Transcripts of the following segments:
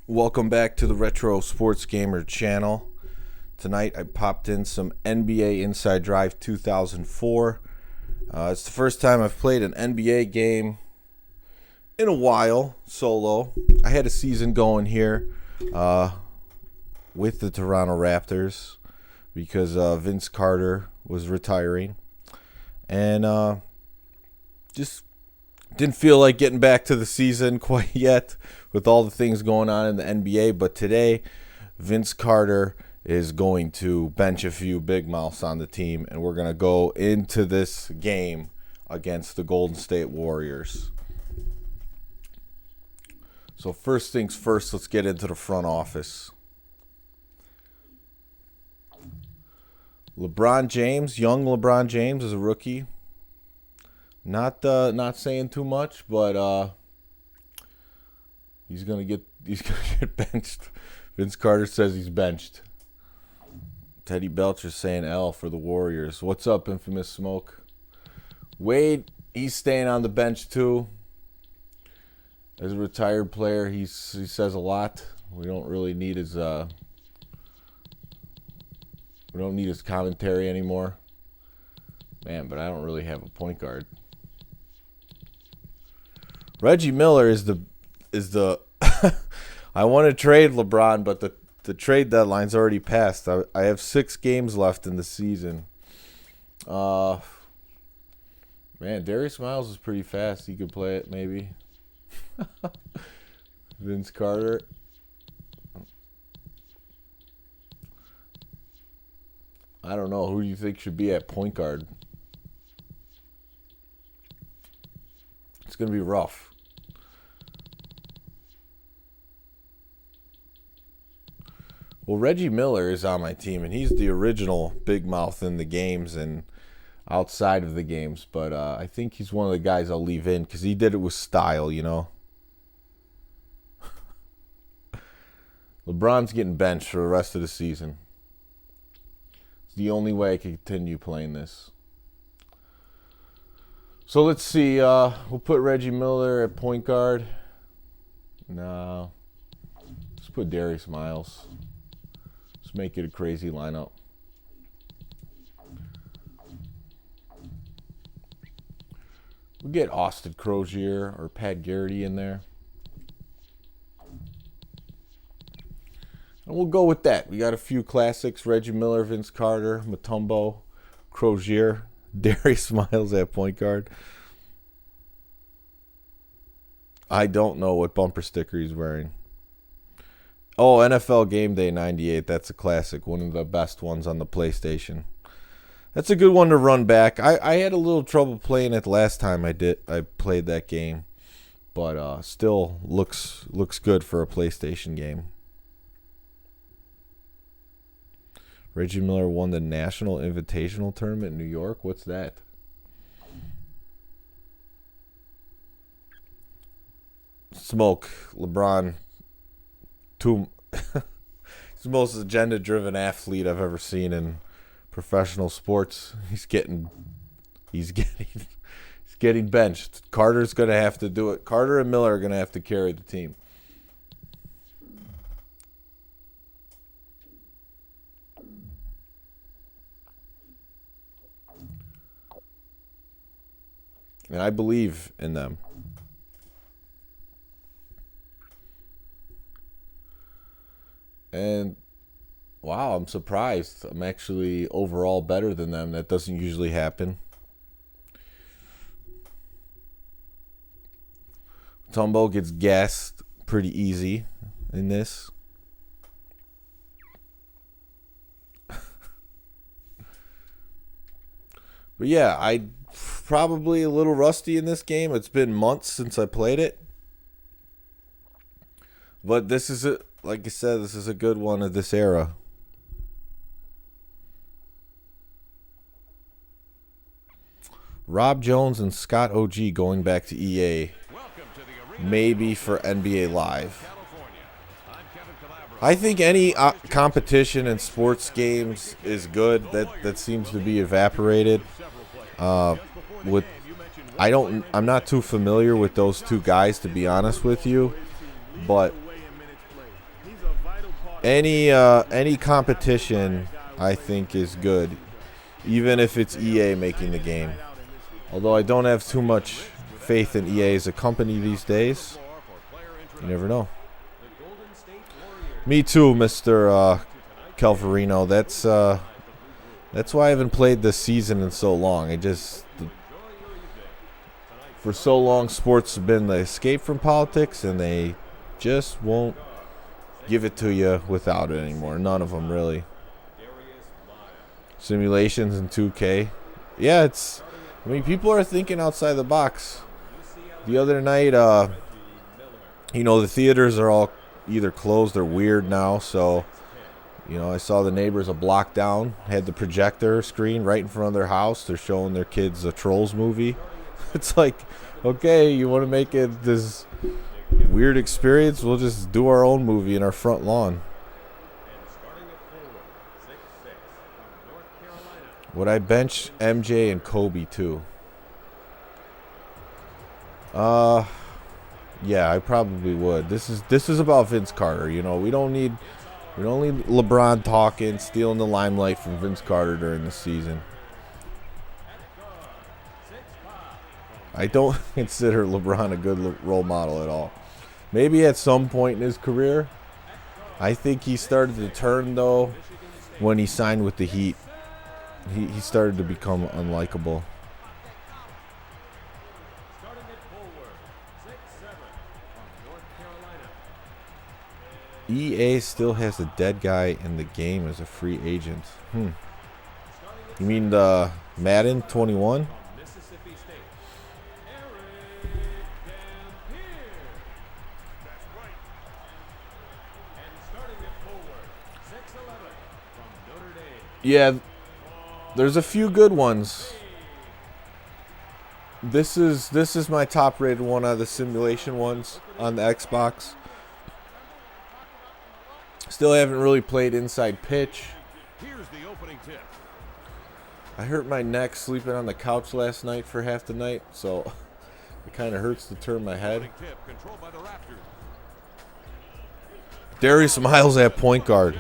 Welcome back to the Retro Sports Gamer channel. Tonight I popped in some NBA Inside Drive 2004. It's the first time I've played an NBA game in a while, solo. I had a season going here with the Toronto Raptors because Vince Carter was retiring. And just didn't feel like getting back to the season quite yet with all the things going on in the NBA. But today, Vince Carter is going to bench a few big mouths on the team, and we're going to go into this game against the Golden State Warriors. So first things first, let's get into the front office. LeBron James, young LeBron James is a rookie. Not saying too much, but he's gonna get benched. Vince Carter says he's benched. Teddy Belcher's saying L for the Warriors. What's up, Infamous Smoke? Wade, he's staying on the bench too. As a retired player, he says a lot. We don't really need his commentary anymore. Man, but I don't really have a point guard. Reggie Miller is the I want to trade LeBron, but the trade deadline's already passed. I have 6 games left in the season. Man, Darius Miles is pretty fast. He could play it maybe. Vince Carter. I don't know. Who do you think should be at point guard? It's going to be rough. Well, Reggie Miller is on my team, and he's the original big mouth in the games and outside of the games. But I think he's one of the guys I'll leave in because he did it with style, you know. LeBron's getting benched for the rest of the season. It's the only way I can continue playing this. So let's see. We'll put Reggie Miller at point guard. No. Let's put Darius Miles. Let's make it a crazy lineup. We'll get Austin Crozier or Pat Garrity in there. And we'll go with that. We got a few classics. Reggie Miller, Vince Carter, Mutombo, Crozier, Darius Miles at point guard. I don't know what bumper sticker he's wearing. Oh, NFL Game Day 98. That's a classic. One of the best ones on the PlayStation. That's a good one to run back. I had a little trouble playing it last time I played that game. But still looks good for a PlayStation game. Reggie Miller won the National Invitational Tournament in New York. What's that? Smoke. LeBron. He's the most agenda-driven athlete I've ever seen in professional sports. He's getting benched. Carter's gonna have to do it. Carter and Miller are gonna have to carry the team. And I believe in them. And wow, I'm surprised. I'm actually overall better than them. That doesn't usually happen. Mutombo gets gassed pretty easy in this. But yeah, I probably a little rusty in this game. It's been months since I played it. But this is it. Like I said, this is a good one of this era. Rob Jones and Scott OG going back to EA. Maybe for NBA Live. I think any competition in sports games is good. That seems to be evaporated. I'm not too familiar with those two guys, to be honest with you. But Any competition I think is good, even if it's EA making the game. Although I don't have too much faith in EA as a company these days. You never know. Me too, Mr. Calvarino. That's why I haven't played this season in so long. For so long, sports have been the escape from politics, and they just won't give it to you without it anymore. None of them, really. Simulations in 2K. Yeah, people are thinking outside the box. The other night, the theaters are all either closed or weird now, so, I saw the neighbors a block down, had the projector screen right in front of their house. They're showing their kids a Trolls movie. It's like, okay, you want to make it this weird experience? We'll just do our own movie in our front lawn. Would I bench MJ and Kobe too? Yeah, I probably would. This is about Vince Carter. We don't need LeBron talking, stealing the limelight from Vince Carter during the season. I don't consider LeBron a good role model at all. Maybe at some point in his career. I think he started to turn, though, when he signed with the Heat. He started to become unlikable. EA still has a dead guy in the game as a free agent. You mean the Madden 21? Yeah, there's a few good ones. This is my top rated one out of the simulation ones on the Xbox. Still haven't really played Inside Pitch. Here's the opening tip. I hurt my neck sleeping on the couch last night for half the night, so it kind of hurts to turn my head. Darius Miles at point guard.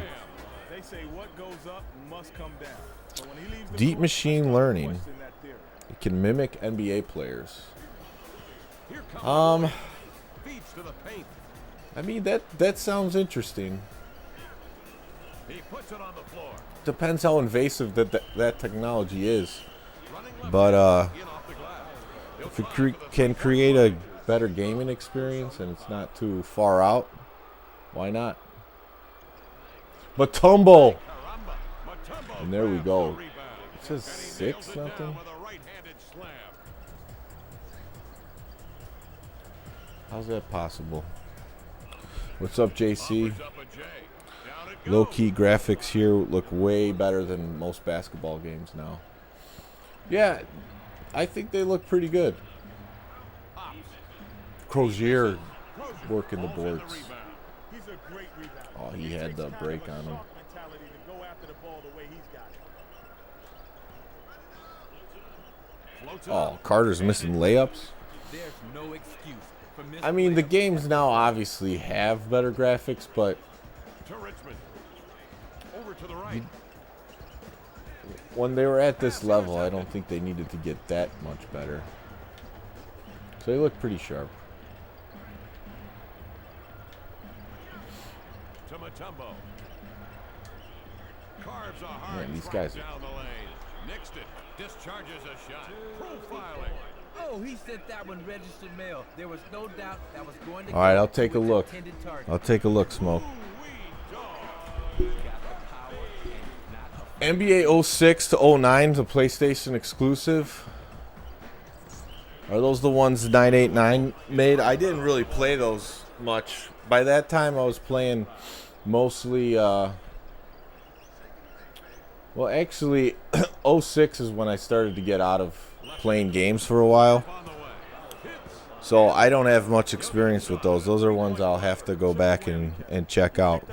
Deep machine learning. It can mimic NBA players. I mean that sounds interesting. Depends how invasive that technology is. But if it can create a better gaming experience and it's not too far out, why not? Mutombo. And there we go. It says 6 something. How's that possible? What's up, JC? Low-key graphics here look way better than most basketball games now. Yeah, I think they look pretty good. Crozier working the boards. Oh, he had the break on him. Oh, Carter's missing layups. I mean, the games now obviously have better graphics, but when they were at this level, I don't think they needed to get that much better. So they look pretty sharp. Man, these guys are... Discharges a shot. Profiling. Oh, he sent that one registered mail. There was no doubt that was going to. All right, I'll take a look. I'll take a look, Smoke. NBA 06 to 09, the PlayStation exclusive. Are those the ones 989 made? I didn't really play those much. By that time, I was playing mostly. Well, actually, 06 is when I started to get out of playing games for a while. So I don't have much experience with those. Those are ones I'll have to go back and check out.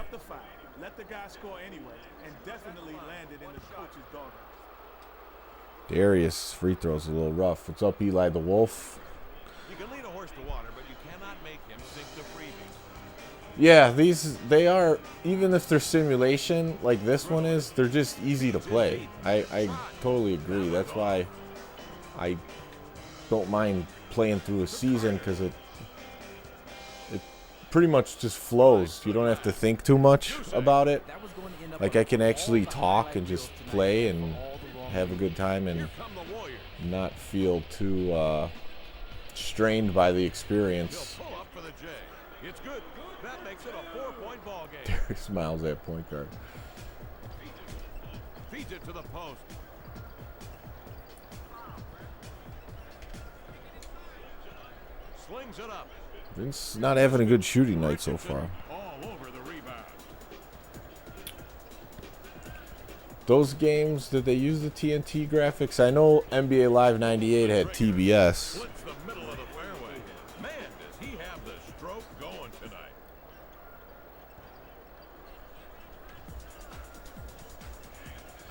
Darius' free throw's a little rough. What's up, Eli the Wolf? You can lead a horse to water, but you cannot make him sink to freezing. Yeah, they are, even if they're simulation like this one is, they're just easy to play. I totally agree. That's why I don't mind playing through a season, because it pretty much just flows. You don't have to think too much about it. Like, I can actually talk and just play and have a good time and not feel too strained by the experience. It's good. That makes it a 4-point ball game. Terry smiles at point guard. Feeds it to the post. Slings it up. Vince not having a good shooting night so far. All over the rebound. Those games, did they use the TNT graphics? I know NBA Live 98 had TBS. Splits the middle of the fairway. Man, does he have the stroke going tonight.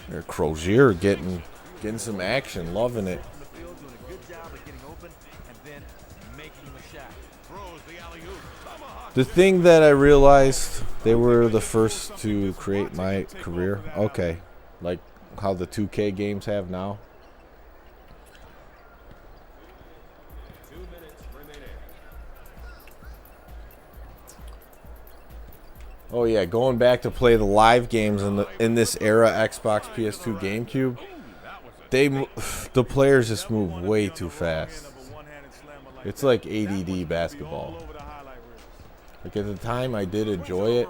There, Crozier getting some action, loving it. On the field, doing a good job of getting open and then making the shot. Throws the alley-oop. Tomahawk. The thing that I realized, they were the first to create my career. Okay, like how the 2K games have now. 2 minutes remaining. Oh yeah, going back to play the live games in this era, Xbox, PS2, GameCube, the players just move way too fast. It's like ADD basketball. Like, at the time, I did enjoy it,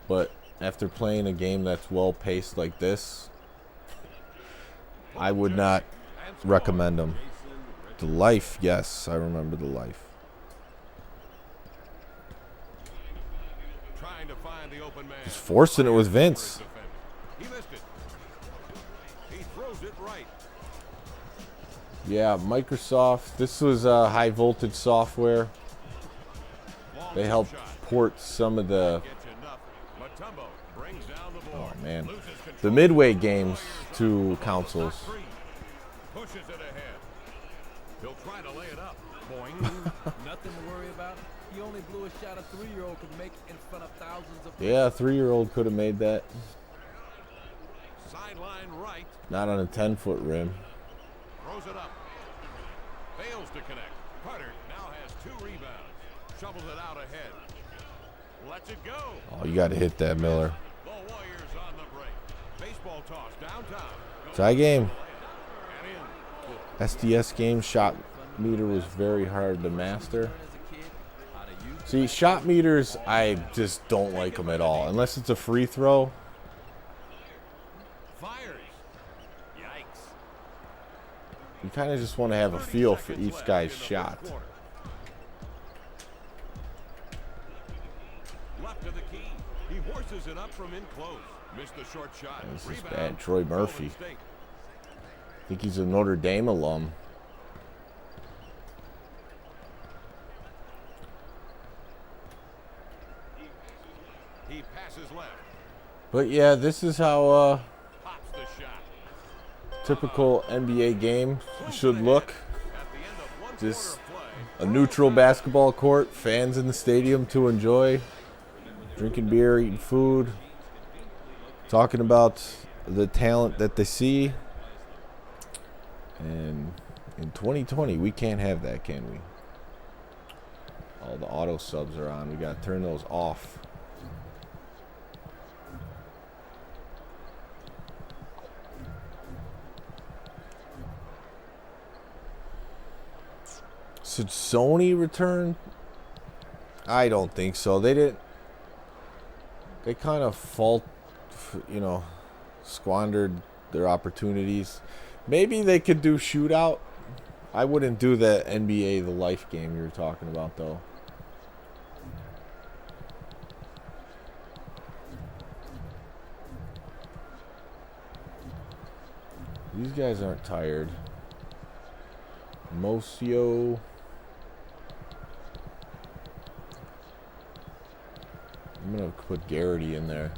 but after playing a game that's well paced like this, I would not recommend them. The Life, yes, I remember The Life. Trying to find the open man. Just forcing it with Vince. He missed it. He throws it right. Yeah, Microsoft. This was high voltage software. Long They helped shot. port some of the, Gets you nothing. Mutombo brings down the board. oh man, Loses control. the midway games to consoles. Three. Pushes it ahead. He'll try to lay it up. Boing. Nothing to worry about. He only blew a shot a 3-year-old could make in front of thousands of Yeah, a 3-year-old could have made that. Sideline right. Not on a 10-foot rim. Throws it up. Fails to connect. Carter now has 2 rebounds. Shovels it out ahead. Lets it go. Oh, you got to hit that, Miller. The Warriors on the break. Baseball toss downtown. Tie game. And in. SDS game shot meter was very hard to master. as a kid. How to use See, shot meters, I just don't like them at all. Unless it's a free throw. Fires. Yikes. You kind of just want to have a 30 feel for seconds each left guy's in the first shot. quarter. Left to the key. He horses it up from in close. Missed the short shot. This is Rebound. bad. Troy Murphy. Golden State. I think he's a Notre Dame alum. He passes left. But yeah, this is how Pops the shot. typical NBA game should look. At the end of one Just quarter play. a neutral basketball court, fans in the stadium to enjoy, drinking beer, eating food, talking about the talent that they see. And in 2020, we can't have that, can we? All the auto subs are on. We got to turn those off. Should Sony return? I don't think so. They didn't. They kind of squandered their opportunities. Maybe they could do shootout. I wouldn't do the NBA The Life game you were talking about, though. These guys aren't tired. Mosio. I'm going to put Garrity in there.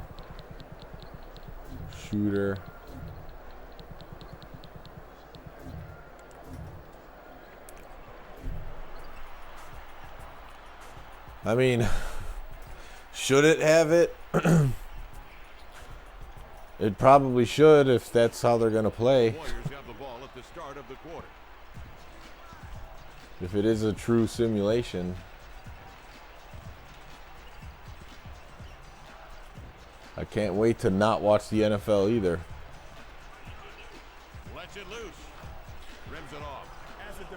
Shooter. I mean, Should it have it? It probably should if that's how they're going to play. Warriors have the ball at the start of the quarter. If it is a true simulation. I can't wait to not watch the NFL either. Lets it loose. Rims it off.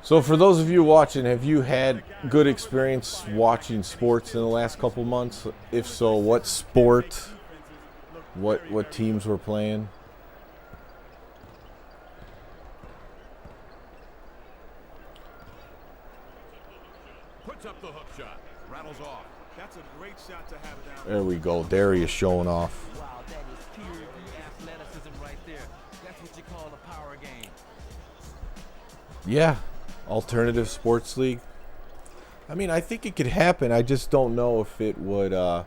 So for those of you watching, have you had good experience watching sports in the last couple months? If so, what sport? What teams were playing? Puts up the hook shot. Rattles off. That's a great shot to have down. There we go. Darius showing off. Wow, that is pure athleticism right there. That's what you call a power game. Yeah, alternative sports league. I mean, I think it could happen. I just don't know if it would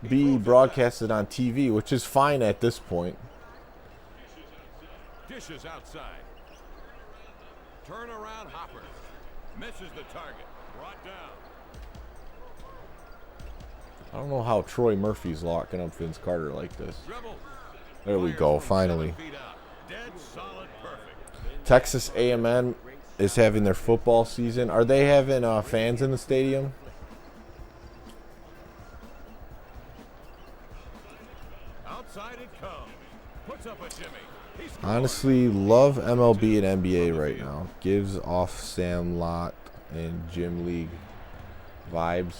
be broadcasted on TV, which is fine at this point. Dishes outside. Turn around Hopper. Misses the target. Brought down. I don't know how Troy Murphy's locking up Vince Carter like this. Dribble. There we Fires go, from finally. 7 feet out. Dead solid perfect. Texas A&M is having their football season. Are they having fans in the stadium? Outside it comes. Puts up a jimmy. He scores. Honestly, love MLB and NBA right now. Gives off Sam Lott and Gym League vibes.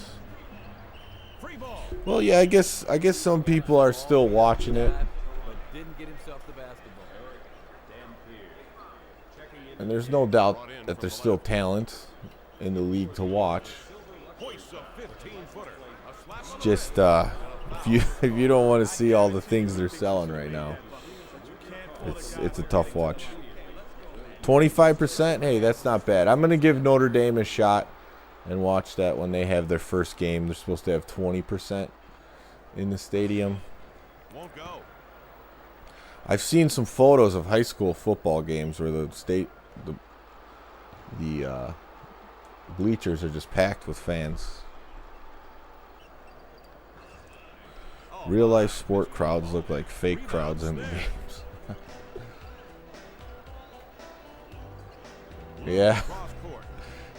Free ball. Well, yeah, I guess some people are still watching it, But didn't get himself the basketball. and there's no doubt that there's still talent in the league to watch. Hoists a 15-footer. A slap on the Just if you don't want to see all the things they're selling right now, it's a tough watch. 25%, hey, that's not bad. I'm gonna give Notre Dame a shot and watch that when they have their first game. They're supposed to have 20% in the stadium. won't go. I've seen some photos of high school football games where the bleachers are just packed with fans. Real life sport crowds look like fake crowds in the games. Yeah, Cross court.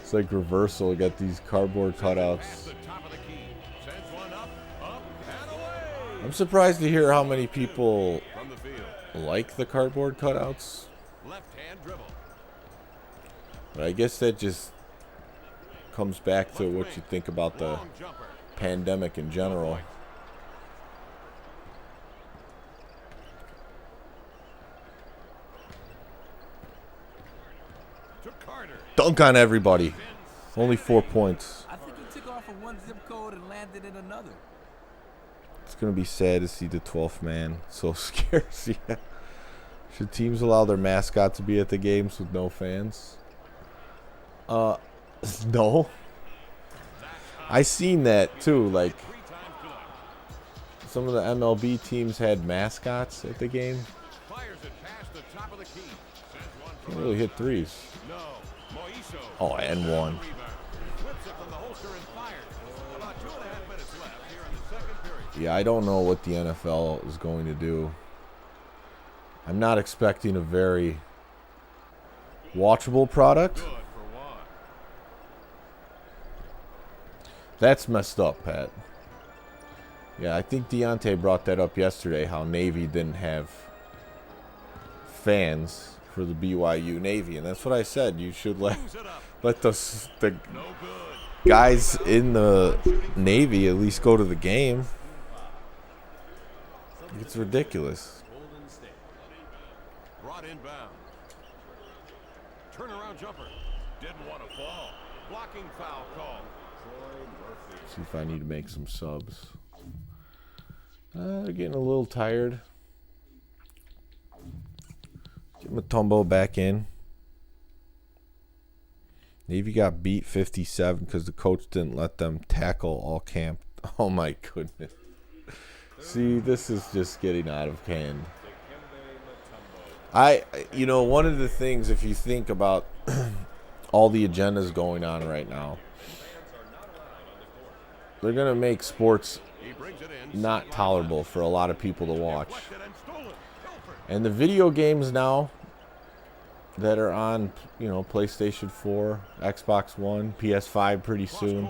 it's like reversal. Got these cardboard Past cutouts. the top of the key. Sends one up, and away. I'm surprised to hear how many people From the field. like the cardboard cutouts. Left hand dribble. But I guess that just comes back to what you think about the Long jumper. pandemic in general. To Carter. Dunk on everybody. Only 4 points. I think he took off from one zip code and landed in another. It's going to be sad to see the 12th man so scarce. Yeah. Should teams allow their mascot to be at the games with no fans? No. I seen that too. Like, 3 times tonight. some of the MLB teams had mascots at the game. Fires it past the top of the key. Sends one Can't from really hit threes. No. Moiso. Oh, and one. Rebound. Flips it from the holster and fires. About 2.5 minutes left here in the second period. Yeah, I don't know what the NFL is going to do. I'm not expecting a very watchable product. Good for one. That's messed up, Pat. Yeah, I think Deontay brought that up yesterday, how Navy didn't have fans for the BYU Navy. And that's what I said. You should let Moves it up. the No good. guys in the Navy at least go to the game. It's ridiculous. Brought inbound. Turnaround jumper. Didn't want to fall. Blocking foul call. See if I need to make some subs. They're getting a little tired. Get Mutombo back in. Navy got beat 57 because the coach didn't let them tackle all camp. Oh my goodness. See, this is just getting out of hand. One of the things, if you think about all the agendas going on right now, they're gonna make sports He brings it in. not tolerable for a lot of people to watch. Deflected and stolen. Pilfer. And the video games now that are on, PlayStation 4, Xbox One, PS5 pretty soon,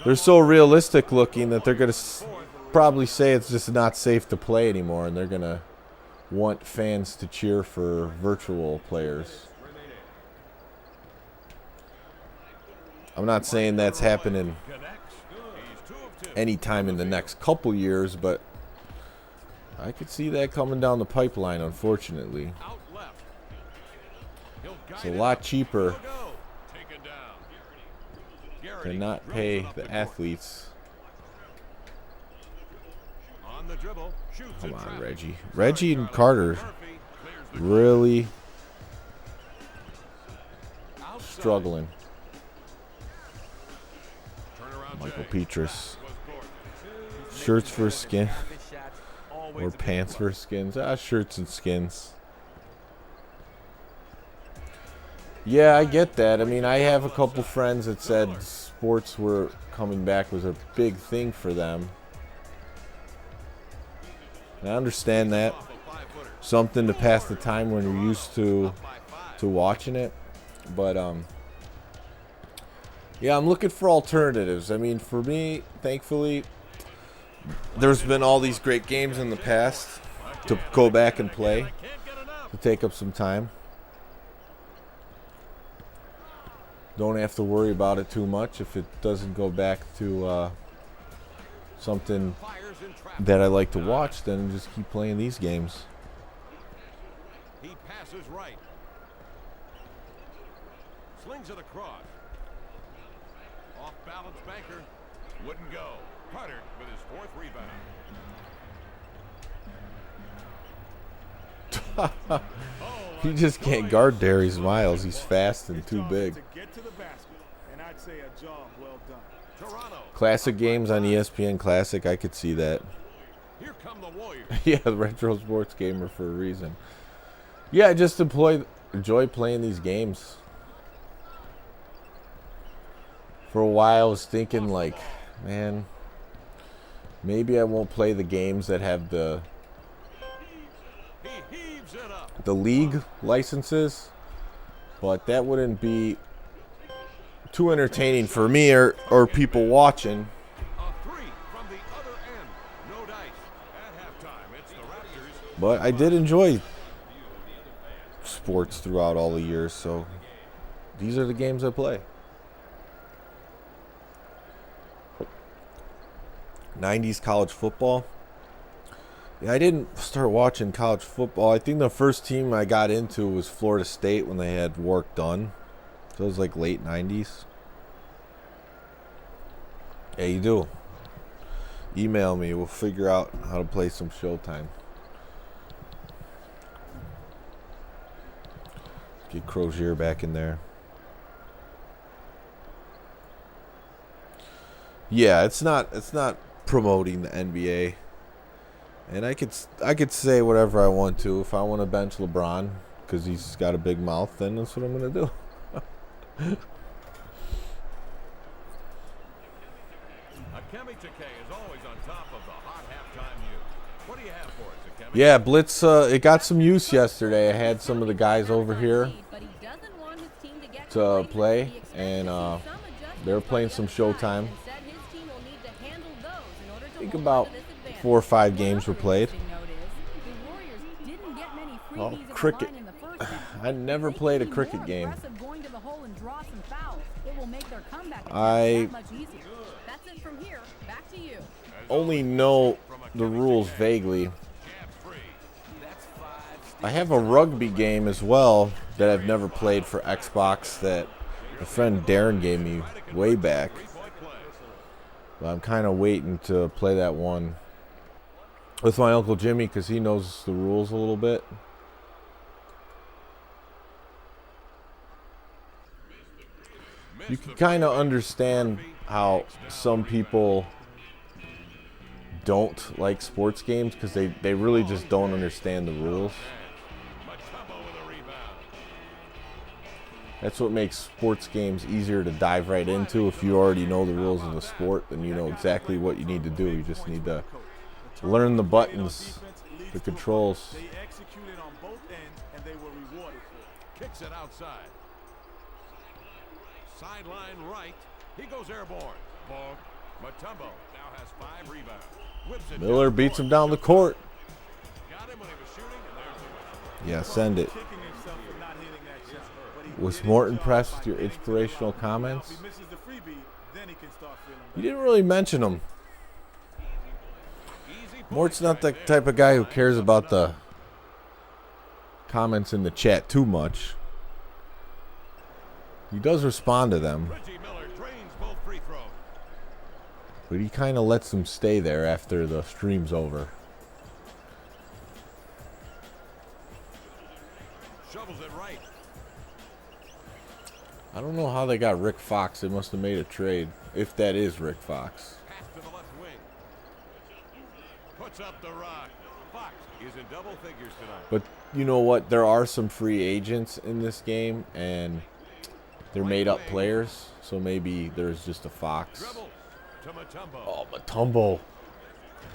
they're so realistic looking that they're going to probably say it's just not safe to play anymore, and they're going to want fans to cheer for virtual players. I'm not saying that's happening Connects. He's 2 of 2. anytime in the next couple years, but I could see that coming down the pipeline, unfortunately. Out left. He'll guide It's a it. lot cheaper He'll go. Taken down. to Garrity not dribbles pay it up the court. athletes. On the dribble. Shoots Come in on, traffic. Reggie. Sorry, Reggie and Charlie. Carter Murphy clears the really outside. struggling. Turnaround Michael Jay. Petrus. Was Gordon. Shirts for skin His shots always or a big pants plus. for skins. Shirts and skins. Yeah, I get that. I mean, I have a couple friends that said sports were coming back was a big thing for them. And I understand that. Off a 5-footer. Something to pass the time when you're used to Up by 5. watching it. But yeah, I'm looking for alternatives. I mean, for me, thankfully, there's been all these great games in the past to go back and play, Can't get enough. to take up some time. Don't have to worry about it too much if it doesn't go back to something Fires in traffic. that I like to watch, then just keep playing these games. He passes right. Slings it across. Off balance banker. Wouldn't go. Carter with his 4th rebound. He just can't guard Darius Miles. He's fast and too Job big. To get to the basket, and I'd say a job well done. Toronto. Classic games on ESPN Classic, I could see that. Here come the Warriors. Yeah, the retro sports gamer for a reason. Yeah, I just enjoy playing these games. For a while, I was thinking like, man, maybe I won't play the games that have the He heaves it up. league licenses, but that wouldn't be too entertaining for me or people watching. A 3 from the other end. No dice. At halftime, it's the Raptors. But I did enjoy sports throughout all the years, so these are the games I play. 90s college football. Yeah, I didn't start watching college football. I think the first team I got into was Florida State when they had Warrick Dunn. So it was like late 90s. Yeah, you do. Email me. We'll figure out how to play some Showtime. Get Crozier back in there. Yeah, it's not promoting the NBA. And I could say whatever I want to. If I want to bench LeBron because he's got a big mouth, then that's what I'm going to do. Akemi Takei is always on top of the hot halftime news. What do you have for us, Akemi? Yeah, Blitz, it got some use yesterday. I had some of the guys over here to play, and they were playing some Showtime. I think about 4 or 5 games were played. Oh, cricket. I never played a cricket game. I only know the rules vaguely. I have a rugby game as well that I've never played for Xbox that a friend Darren gave me way back. But I'm kind of waiting to play that one with my Uncle Jimmy because he knows the rules a little bit. You can kind of understand how some people don't like sports games because they really just don't understand the rules. Mutombo with a rebound. That's what makes sports games easier to dive right into. If you already know the rules of the sport, then you know exactly what you need to do. You just need to learn the buttons, the controls. They executed on both ends, and they were rewarded for it. Kicks it outside. Sideline right. He goes airborne. Ball. Mutombo now has 5 rebounds. Whips it Miller down beats court. him down the court. Got him when he was shooting, and there's the whistle. Yeah, send it. Kicking himself for not hitting that shot. But he Was did more his job impressed by with your getting to the inspirational line. comments. Now, if he misses the freebie, then he can start feeling You better. didn't really mention him. Easy Mort's points not right the there. type of guy who Line cares up about and the up. comments in the chat too much. He does respond to them, Reggie Miller drains both free throws. but he kind of lets them stay there after the stream's over. Shovels it right. I don't know how they got Rick Fox. They must have made a trade, if that is Rick Fox. Pass to the left wing. Puts up the rock. Fox is in double figures tonight. But you know what? There are some free agents in this game, and they're made up players, so maybe there's just a Fox. Dribble to Mutombo. Oh, Matumbo.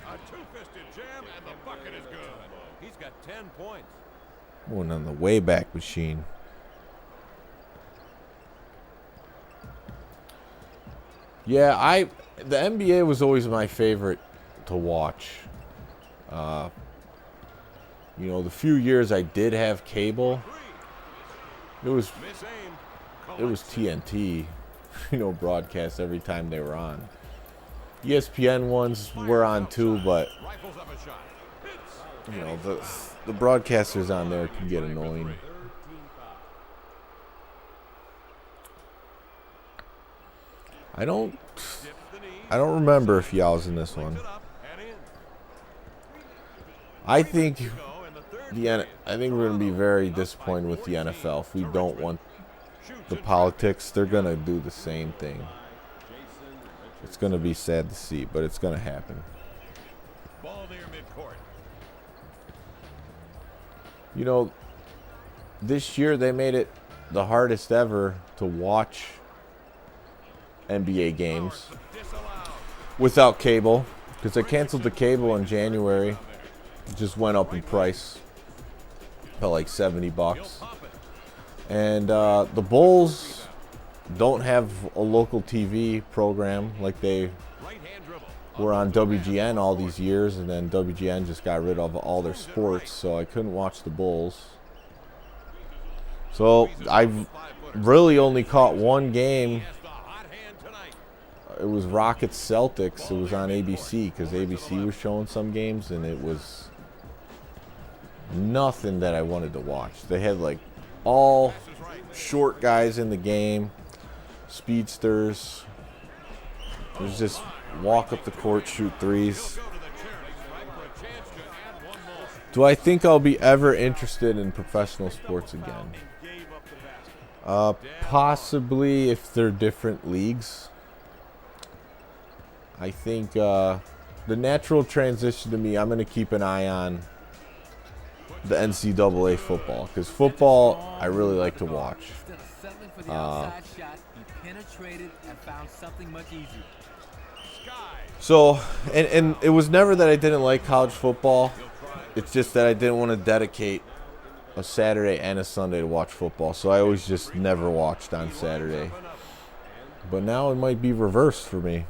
A two-fisted jam, and the bucket is good. He's got 10 points. Going on the Wayback Machine. Yeah, the NBA was always my favorite to watch. You know, the few years I did have cable, it was Misaimed. TNT, you know, broadcast every time they were on. ESPN ones were on too, but Rifles up a shot. Hits. you know, the broadcasters on there can get annoying. I don't Dips the knee. remember if y'all was in this one. It up and in. I think Go in the third I think we're gonna be very disappointed with the NFL if we don't want shoots the it. politics. They're gonna do the same thing. It's gonna be sad to see, but it's gonna happen. Ball near midcourt. You know, this year they made it the hardest ever to watch NBA games Disallowed. without cable, because they canceled the cable in January. It just went up in price, about like $70. Pop it. And the Bulls don't have a local TV program like they Right hand dribble. were on WGN all these years, and then WGN just got rid of all their sports, so I couldn't watch the Bulls. So I've really only caught one game. Has the hot hand tonight. It was Rockets Celtics. It was on ABC because ABC was showing some games, and it was nothing that I wanted to watch. They had like all This is right. short guys in the game, speedsters. It was just walk up the court, shoot threes. Go to the charity stripe for a chance to add one more. Do I think I'll be ever interested in professional sports again? And gave up the basket. Possibly if they're different leagues. I think the natural transition to me, I'm going to keep an eye on the NCAA football, because football I really like to watch. Instead of settling for the outside shot, he penetrated and found something much easier. Sky. So, and it was never that I didn't like college football. It's just that I didn't want to dedicate a Saturday and a Sunday to watch football. So I always just never watched on Saturday. But now it might be reversed for me.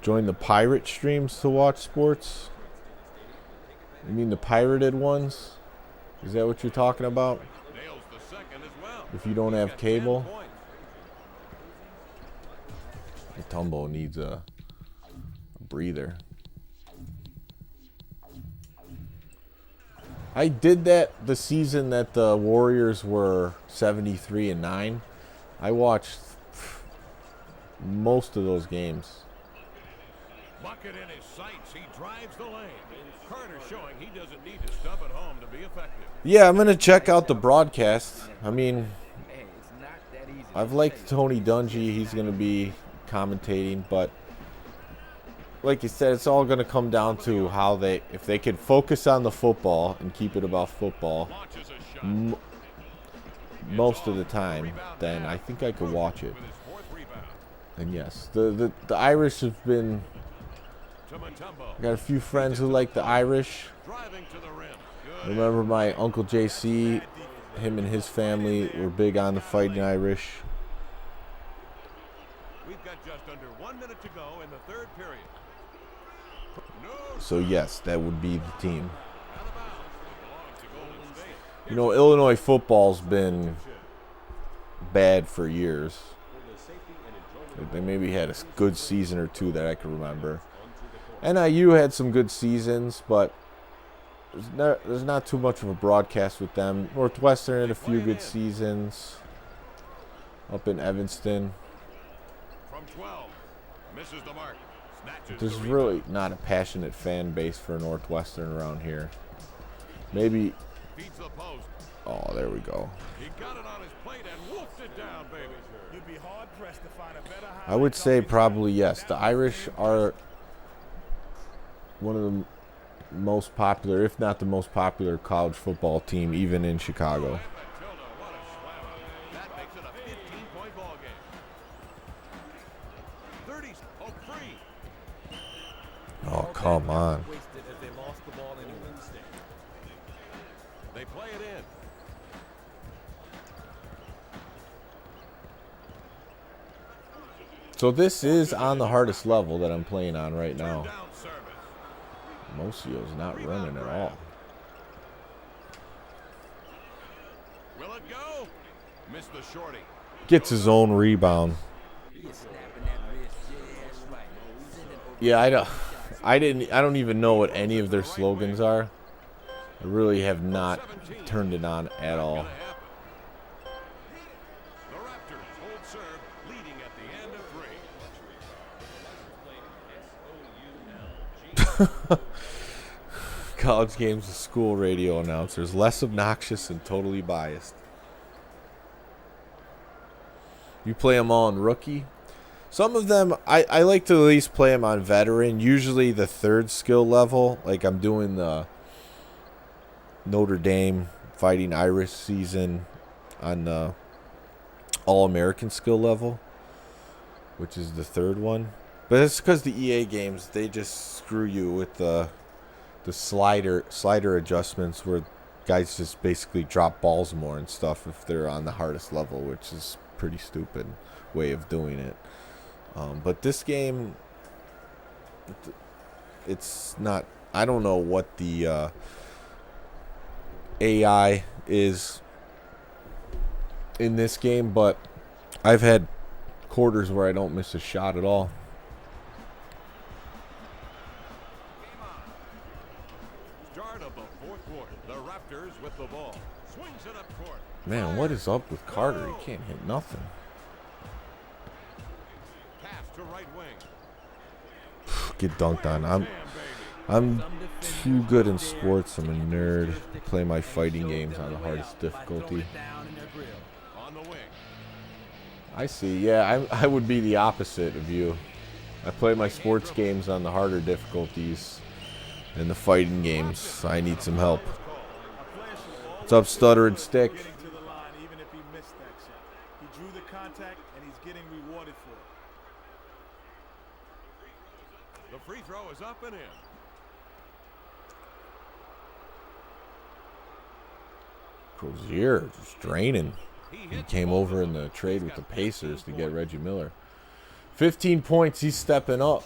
Join the pirate streams to watch sports? You mean the pirated ones? Is that what you're talking about? Nails the second as well. If you don't He's have got 10 cable? points. Mutombo needs a breather. I did that the season that the Warriors were 73-9. I watched most of those games. Bucket in his sights. He drives the lane. Carter showing he doesn't need to stub at home to be effective. Yeah, I'm gonna check out the broadcast. I mean, Hey, it's not that easy. I've liked Tony Dungy. He's gonna be commentating, but like you said, it's all gonna come down to how if they can focus on the football and keep it about football, Launches a most of the time, then I think I could watch it. And yes, the Irish have been. I got a few friends who like the Irish. I remember my Uncle JC, him and his family were big on the Fighting Irish. We've got just under 1 minute to go in the third period. So yes, that would be the team. You know, Illinois football's been bad for years. They maybe had a good season or two that I can remember. NIU had some good seasons, but there's not too much of a broadcast with them. Northwestern had a few good seasons up in Evanston. From 12, misses the mark. Snatches There's the really not a passionate fan base for Northwestern around here. Maybe. Feeds the post. Oh, there we go. He got it on his plate and wolfed it down, baby. You'd be hard pressed to find a better I would say probably yes. The Irish are one of the most popular, if not the most popular, college football team, even in Chicago. Matilda, what a slammer. That makes it a 15-point ball game. 30s, oh, free. Oh, come on. Wasted as they lost the ball anyway. They play it in. So this is on the hardest level that I'm playing on right now. Down service. Mocio's not running at all. Will it go? Missed the shorty. Gets his own rebound. Yeah, I don't even know what any of their slogans are. I really have not turned it on at all. The Raptors hold serve, leading at the end of 3. College games with school radio announcers, less obnoxious and totally biased. You play them all on rookie. Some of them, I like to at least play them on veteran. Usually the third skill level, like I'm doing the Notre Dame Fighting Irish season on the All-American skill level, which is the third one. But it's because the EA games, they just screw you with the slider adjustments where guys just basically drop balls more and stuff if they're on the hardest level, which is pretty stupid way of doing it. But this game, it's not. I don't know what the AI is in this game, but I've had quarters where I don't miss a shot at all. Start of the fourth quarter. The Raptors with the ball. Swings it up court. Man, what is up with Carter? He can't hit nothing. Pass to right wing. Get dunked on. I'm too good in sports. I'm a nerd. Play my fighting games on the hardest difficulty. On the wing. I see. Yeah, I would be the opposite of you. I play my sports games on the harder difficulties. In the fighting games, I need some help. What's up, Stutter and Stick? Getting to the line, even if he missed that shot. He drew the contact, and he's getting rewarded for it. The free throw is up and in. Crozier just draining. He came over in the trade with the Pacers to get Reggie Miller. 15 points. He's stepping up.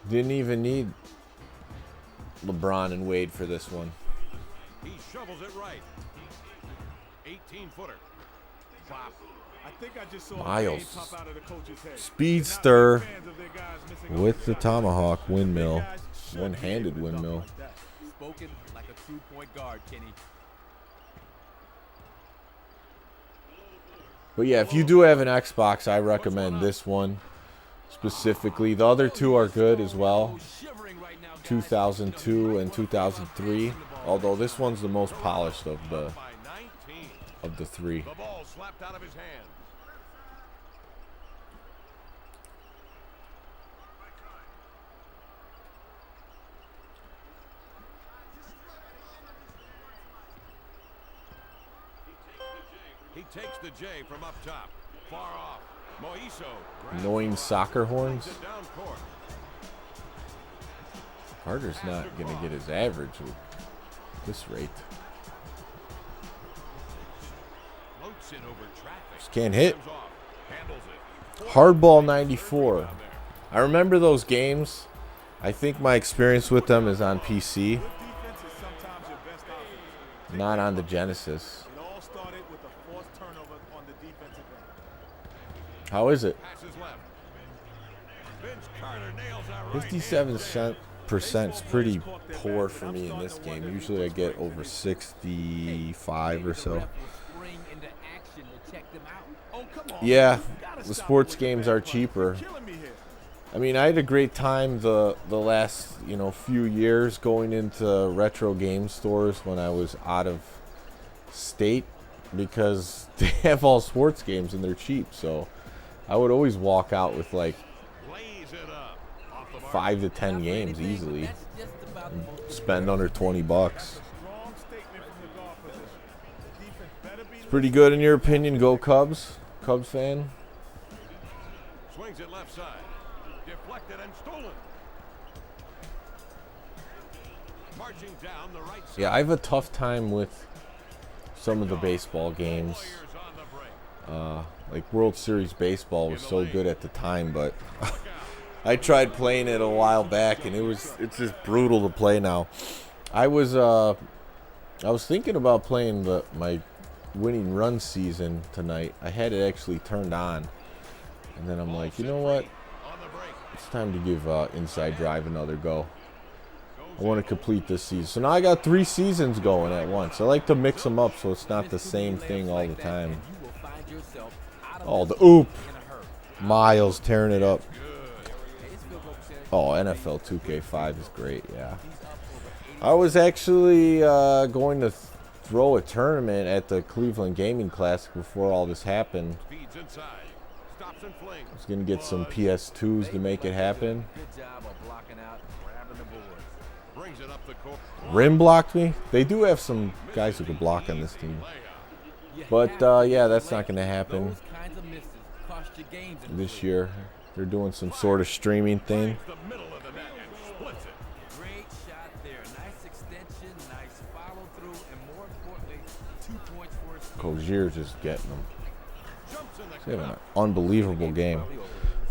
Didn't even need LeBron and Wade for this one. He shovels it right. 18-footer. Pop. I think I just saw Miles. a pop out of the coach's head. Speedster They're not big fans of their guys missing with open the shots. tomahawk windmill. Their guys shouldn't One-handed be able to dunk windmill. like that. Spoken like a true point guard, Kenny. But yeah, if you do have an Xbox, I recommend this one specifically. The other two are good as well. 2002 and 2003. Although this one's the most polished of By 19. the three. The ball slapped out of his hand. takes the J from up top. Far off. Moiso. Annoying soccer horns. It down court. Carter's not going to get his average with this rate. Floats it over traffic. Just can't hit. Comes off. Handles it. Hardball 94. I remember those games. I think my experience with them is on PC, Good defense is sometimes your best offense. not on the Genesis. It all started with a forced turnover on the defensive end. How is it? Passes left. Vince Carter nails that right. 57% is pretty poor for me in this game. Usually I get over 65 or so. Yeah, the sports games are cheaper. Killing me here. I mean, I had a great time the last, few years going into retro game stores when I was out of state because they have all sports games and they're cheap. So I would always walk out with like Lays it up. Off the mark. 5 to 10 games easily. Spend under $20. Strong statement from the guard position. The defense better be Pretty good in your opinion. Go Cubs. Cubs fan. Swings it left side. Deflected and stolen. Marching down the right side. Yeah, I have a tough time with some of the baseball games. Warriors on the break. Like World Series baseball was so good at the time, but I tried playing it a while back and it's just brutal to play now. I was thinking about playing my winning run season tonight. I had it actually turned on, and then I'm like, you know what? On the break. It's time to give Inside Drive another go. I want to complete this season. So now I got 3 seasons going at once. I like to mix them up so it's not the same thing all the time. Oh, the oop. Miles tearing it up. Oh, NFL 2K5 is great, yeah. I was actually going to throw a tournament at the Cleveland Gaming Classic before all this happened. Feeds inside. Stops and flings. I was going to get some PS2s to make it happen. Good job of blocking out, grabbing the board. Brings it up the court. Rim blocked me. They do have some guys who can block on this team. But, yeah, that's not going to happen Those kinds of misses cost you games in this year. They're doing some sort of streaming thing. The middle of the net and splits it. Great shot there. Nice extension, nice follow through, and more importantly, 2 points for his team. Kozier's just getting them. Jumps in the They have an cup. unbelievable game.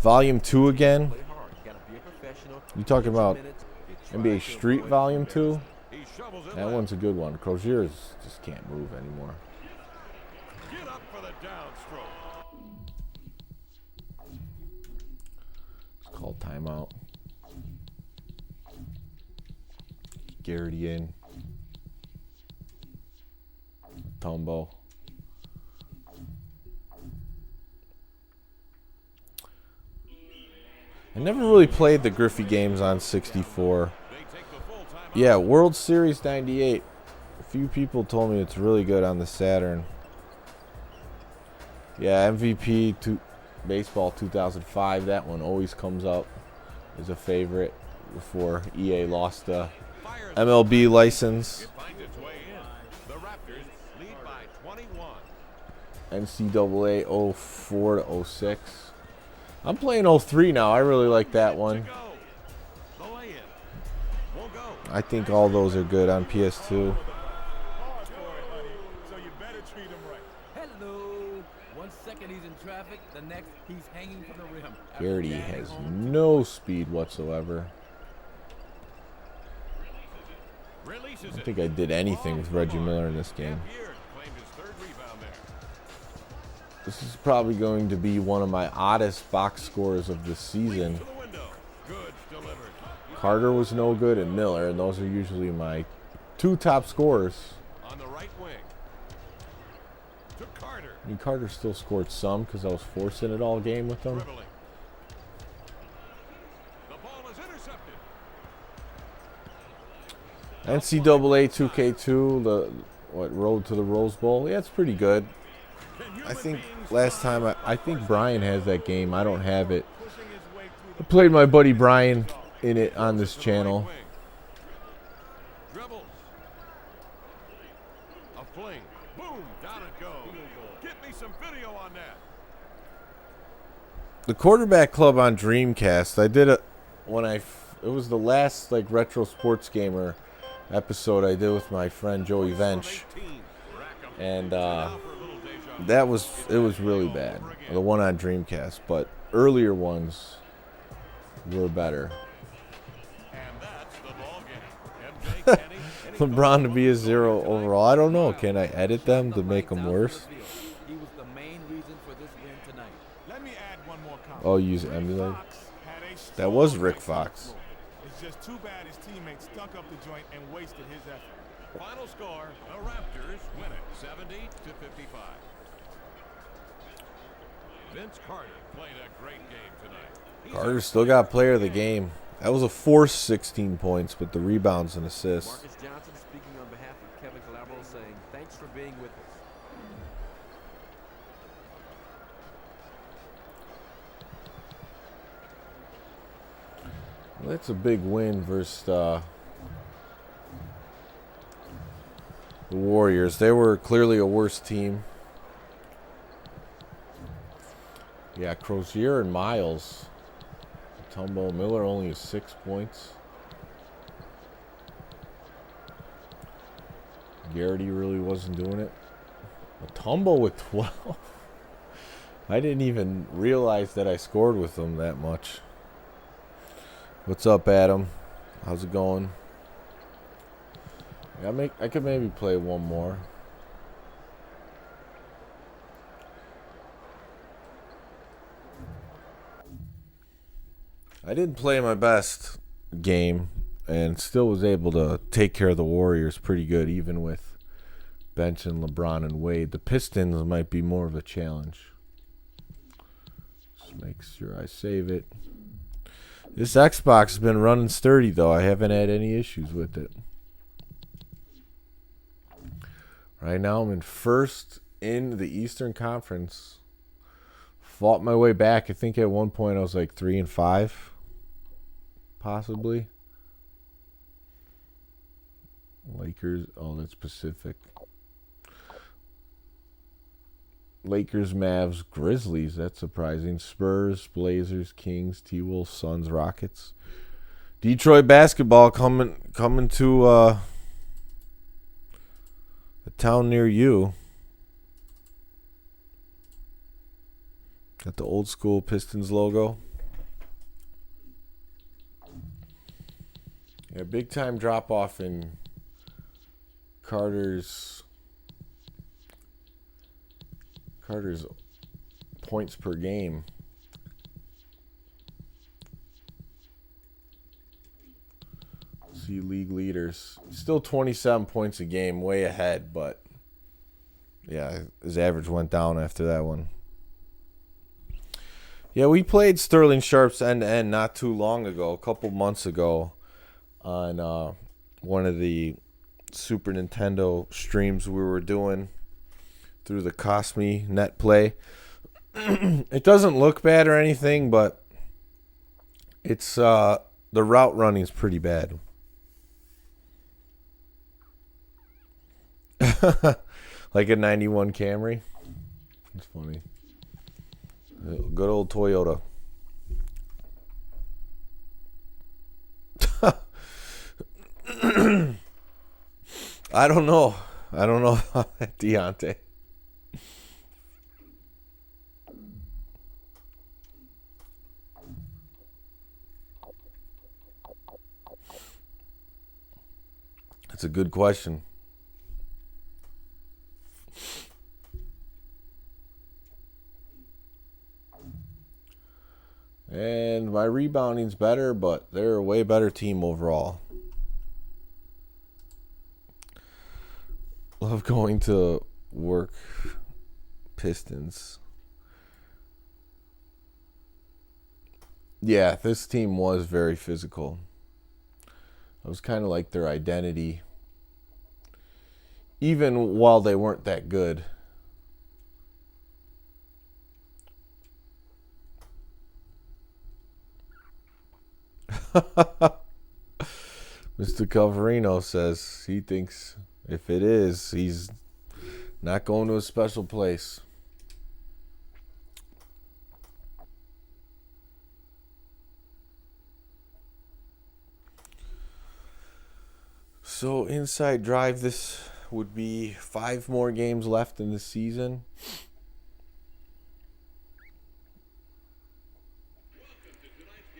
Volume 2 again. Play hard. You gotta be a professional. You talking about Minutes, you try NBA to Street avoid Volume 2? He shovels it That left. one's a good one. Crozier just can't move anymore. Get up for the downstroke. It's called timeout. Garrity in. Tombo. I never really played the Griffey games on 64. They take the full time. Yeah, World Series 98. A few people told me it's really good on the Saturn. Yeah, MVP Baseball 2005. That one always comes up as a favorite before EA lost the Fires MLB license. it finds its way in. The Raptors lead by 21. NCAA 04 to 06. I'm playing 03 now. I really like that one. To go. The lay-in. Won't go. I think all those are good on PS2. hard for it, honey. So you better treat him right. Hello. 1 second he's in traffic, the next he's hanging from the rim. After Garrity batting has home, no speed whatsoever. Releases I it. think I did anything with Reggie Miller in this game. Beard claimed his 3rd rebound there. This is probably going to be one of my oddest box scores of the season. To the window. Goods delivered. Carter was no good and Miller, and those are usually my 2 top scorers. On the right wing. To Carter. I mean, Carter still scored some because I was forcing it all game with him. Dribbling. The ball is intercepted. NCAA 2K2, the Road to the Rose Bowl. Yeah, it's pretty good. I think last time I think Brian has that game. I don't have it. Pushing his way through I played my buddy Brian in it on this channel. Dribbles. A fling. Boom. Down it goes. Get me the quarterback club on Dreamcast. I did it when it was the last like retro sports gamer episode I did with my friend Joey Vench, and it was really bad. The one on Dreamcast, but earlier ones were better. LeBron to be a 0 overall. I don't know. Can I edit them to make them worse? He was the main reason for this win tonight. Let me add one more comment. Oh, use emulate. Fox had a That was strong Rick right Fox. foot. It's just too bad his teammates stunk up the joint and wasted his effort. Final score, the Raptors win it 70-55. Vince Carter played a great game tonight. Carter still got player of the game. That was a forced 16 points with the rebounds and assists. Marcus Johnson speaking on behalf of Kevin Calabro saying thanks for being with us. Well, that's a big win versus the Warriors. They were clearly a worse team. Yeah, Crozier and Miles. Tumbo Miller only has 6 points. Garrity really wasn't doing it. Tumbo with 12. I didn't even realize that I scored with them that much. What's up, Adam? How's it going? I could maybe play one more. I didn't play my best game and still was able to take care of the Warriors pretty good, even with benching LeBron and Wade. The Pistons might be more of a challenge. Just make sure I save it. This Xbox has been running sturdy, though. I haven't had any issues with it. Right now, I'm in first in the Eastern Conference. Fought my way back. I think at one point I was like 3-5. Possibly. Lakers. Oh, that's Pacific. Lakers, Mavs, Grizzlies. That's surprising. Spurs, Blazers, Kings, T-Wolves, Suns, Rockets. Detroit basketball coming to a town near you. Got the old school Pistons logo. Yeah, big time drop off in Carter's points per game. See league leaders. Still 27 points a game, way ahead, but yeah, his average went down after that one. Yeah, we played Sterling Sharp's end-to-end not too long ago, a couple months ago, on one of the Super Nintendo streams we were doing through the Cosme Net Play. It doesn't look bad or anything, but it's the route running is pretty bad. Like a 91 Camry. It's funny. Good old Toyota. I don't know. Deontay. That's a good question. And my rebounding's better, but they're a way better team overall. Love going to work. Pistons. Yeah, this team was very physical. It was kind of like their identity. Even while they weren't that good. Mr. Calvarino says he thinks if it is, he's not going to a special place. So inside drive, this would be 5 more games left in the season.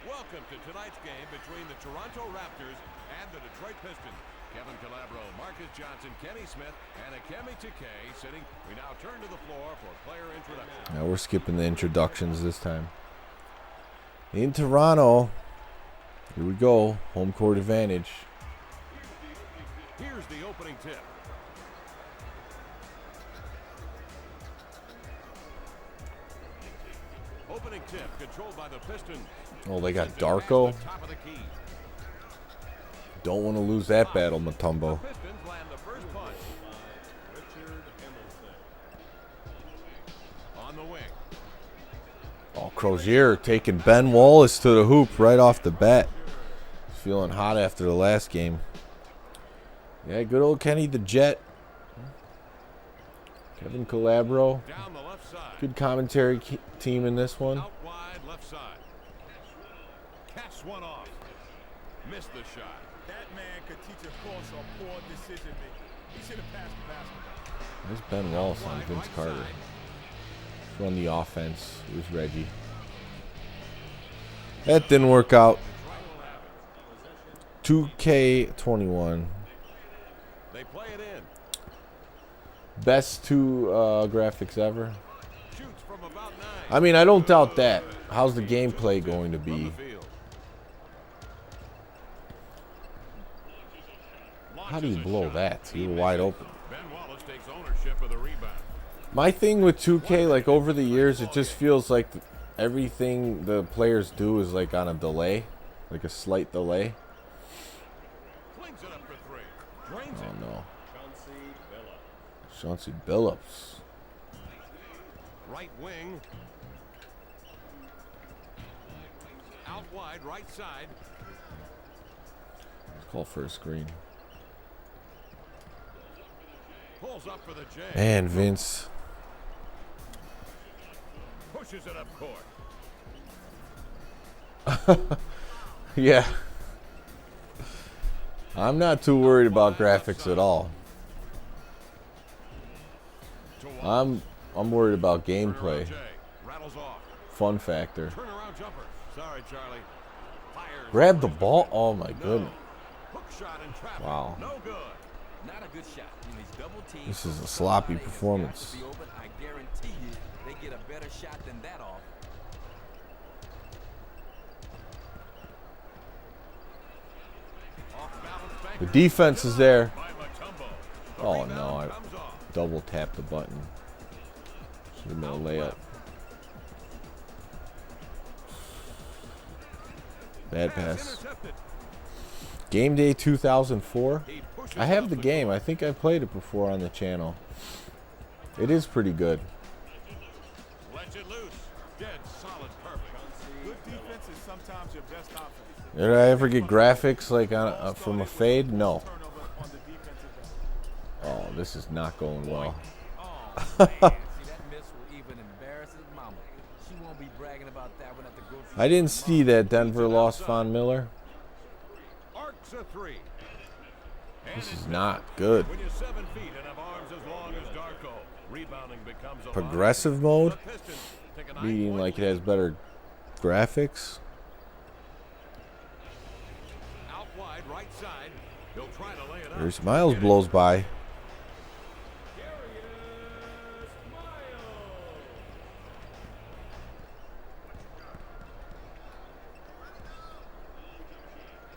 Welcome to tonight's game between the Toronto Raptors and the Detroit Pistons. Kevin Calabro, Marcus Johnson, Kenny Smith, and Akemi Takei sitting. We now turn to the floor for player introduction. Now we're skipping the introductions this time. In Toronto, here we go. Home court advantage. Here's the opening tip. Opening tip controlled by the Pistons. Oh, they got Sends it Darko. past the top of the key. Don't want to lose that battle, Mutombo. The Pistons land the first punch. Richard Emerson. On the wing. Oh, Crozier taking Ben Wallace to the hoop right off the bat. He's feeling hot after the last game. Yeah, good old Kenny the Jet. Kevin Calabro. Down the left side. Good commentary team in this one. Out wide left side. Caps one off. Missed the shot. That man could teach a course on poor decision making. He should have passed the basketball. There's Ben Wallace on Wide Vince right Carter. side. Run the offense. It was Reggie. That didn't work out. 2K21. They play it in. Best 2 graphics ever. Shoots from about 9. I mean, I don't doubt that. How's the gameplay going to From be? the field. How do you Launches a blow shot. that? He You were misses. wide open. Ben Wallace takes ownership of the rebound. My thing with 2K, like over the years, it just feels like everything the players do is like on a delay, like a slight delay. Flings it up for 3. Drains Oh it. no. Chauncey Billups. Right wing. Out wide right side. Call for a screen. Pulls up for the J. Man, Vince. Pushes it up court. Yeah. I'm not too worried about graphics at all. To Wallace. I'm worried about Turnaround gameplay, J. Rattles off. fun factor. Turnaround jumper. Sorry, Charlie. Fires. Grab the ball. Oh my goodness. Hook shot in traffic. Wow. No good. Not a good shot. In these double teams, This is a sloppy performance. to be open, I guarantee you they get a better shot than that off. Off balance bank. The defense is there. By Mutombo. The Oh rebound no, I comes off. double tapped the button. Should have been a layup. Bad pass. Intercepted. Game Day 2004. He pushes I it have up the game. court. I think I played it before on the channel. It is pretty good. Lets it loose. Dead solid perfect. Good defense is sometimes your best offense. Did I ever get graphics like on from a fade? No. Turnover on the defensive end. Oh, this is not going well. Oh, man. See, that miss will even embarrass his mama. She won't be bragging about that one at the grocery I didn't store see that Denver lost Von Miller. Arcs a 3. And This it's is not good. when you're 7 feet and have arms as long as Darko, rebounding becomes a lot. Progressive mode, The Pistons take a meaning 9-point like it lead. has better graphics. Out wide right side. He'll try to lay it up. There's Miles blows by.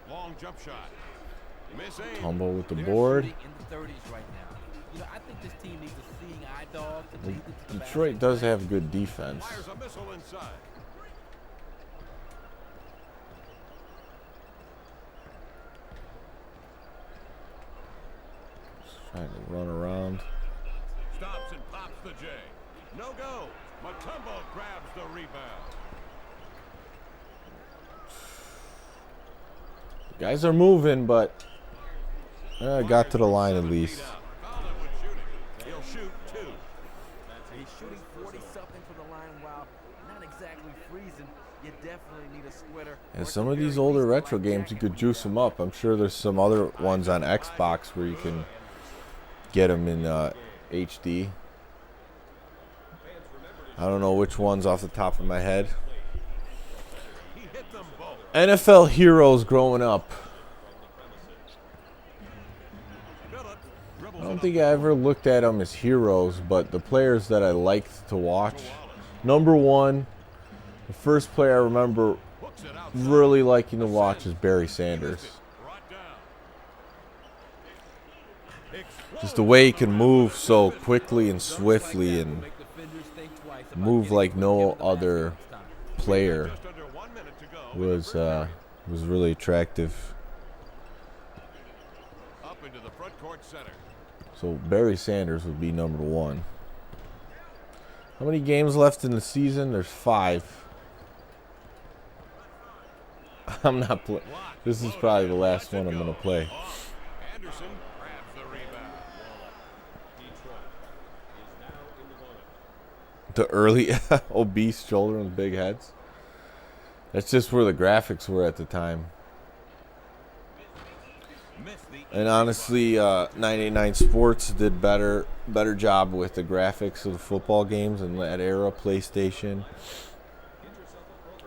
Long jump shot. Miss aim. Tumble with the They're board. shooting in the 30s right now. You know, I think this team needs a seeing eye dog to lead it to the Detroit does have good defense. Fires a missile inside. Trying to run around. Stops and pops the J. No go. Mutombo grabs the rebound. Guys are moving, but got to the line at least. Fowler with shooting. He'll shoot 2. He's shooting 40-something from the line while not exactly absolutely freezing, you definitely need a sweater. And some of these older retro games, you could juice them up. I'm sure there's some other ones on Xbox where you can get them in HD. I don't know which ones off the top of my head. NFL heroes growing up. I don't think I ever looked at them as heroes, but the players that I liked to watch. Number one, the first player I remember really liking to watch is Barry Sanders. Just the way he can move so quickly and swiftly and move like no other player was really attractive. Up into the front court center. So Barry Sanders would be number one. How many games left in the season? There's 5. I'm not playing. This is probably the last one I'm going to play. Anderson grabs the rebound. The early obese children with big heads. That's just where the graphics were at the time. And honestly, 989 Sports did better job with the graphics of the football games in that era, PlayStation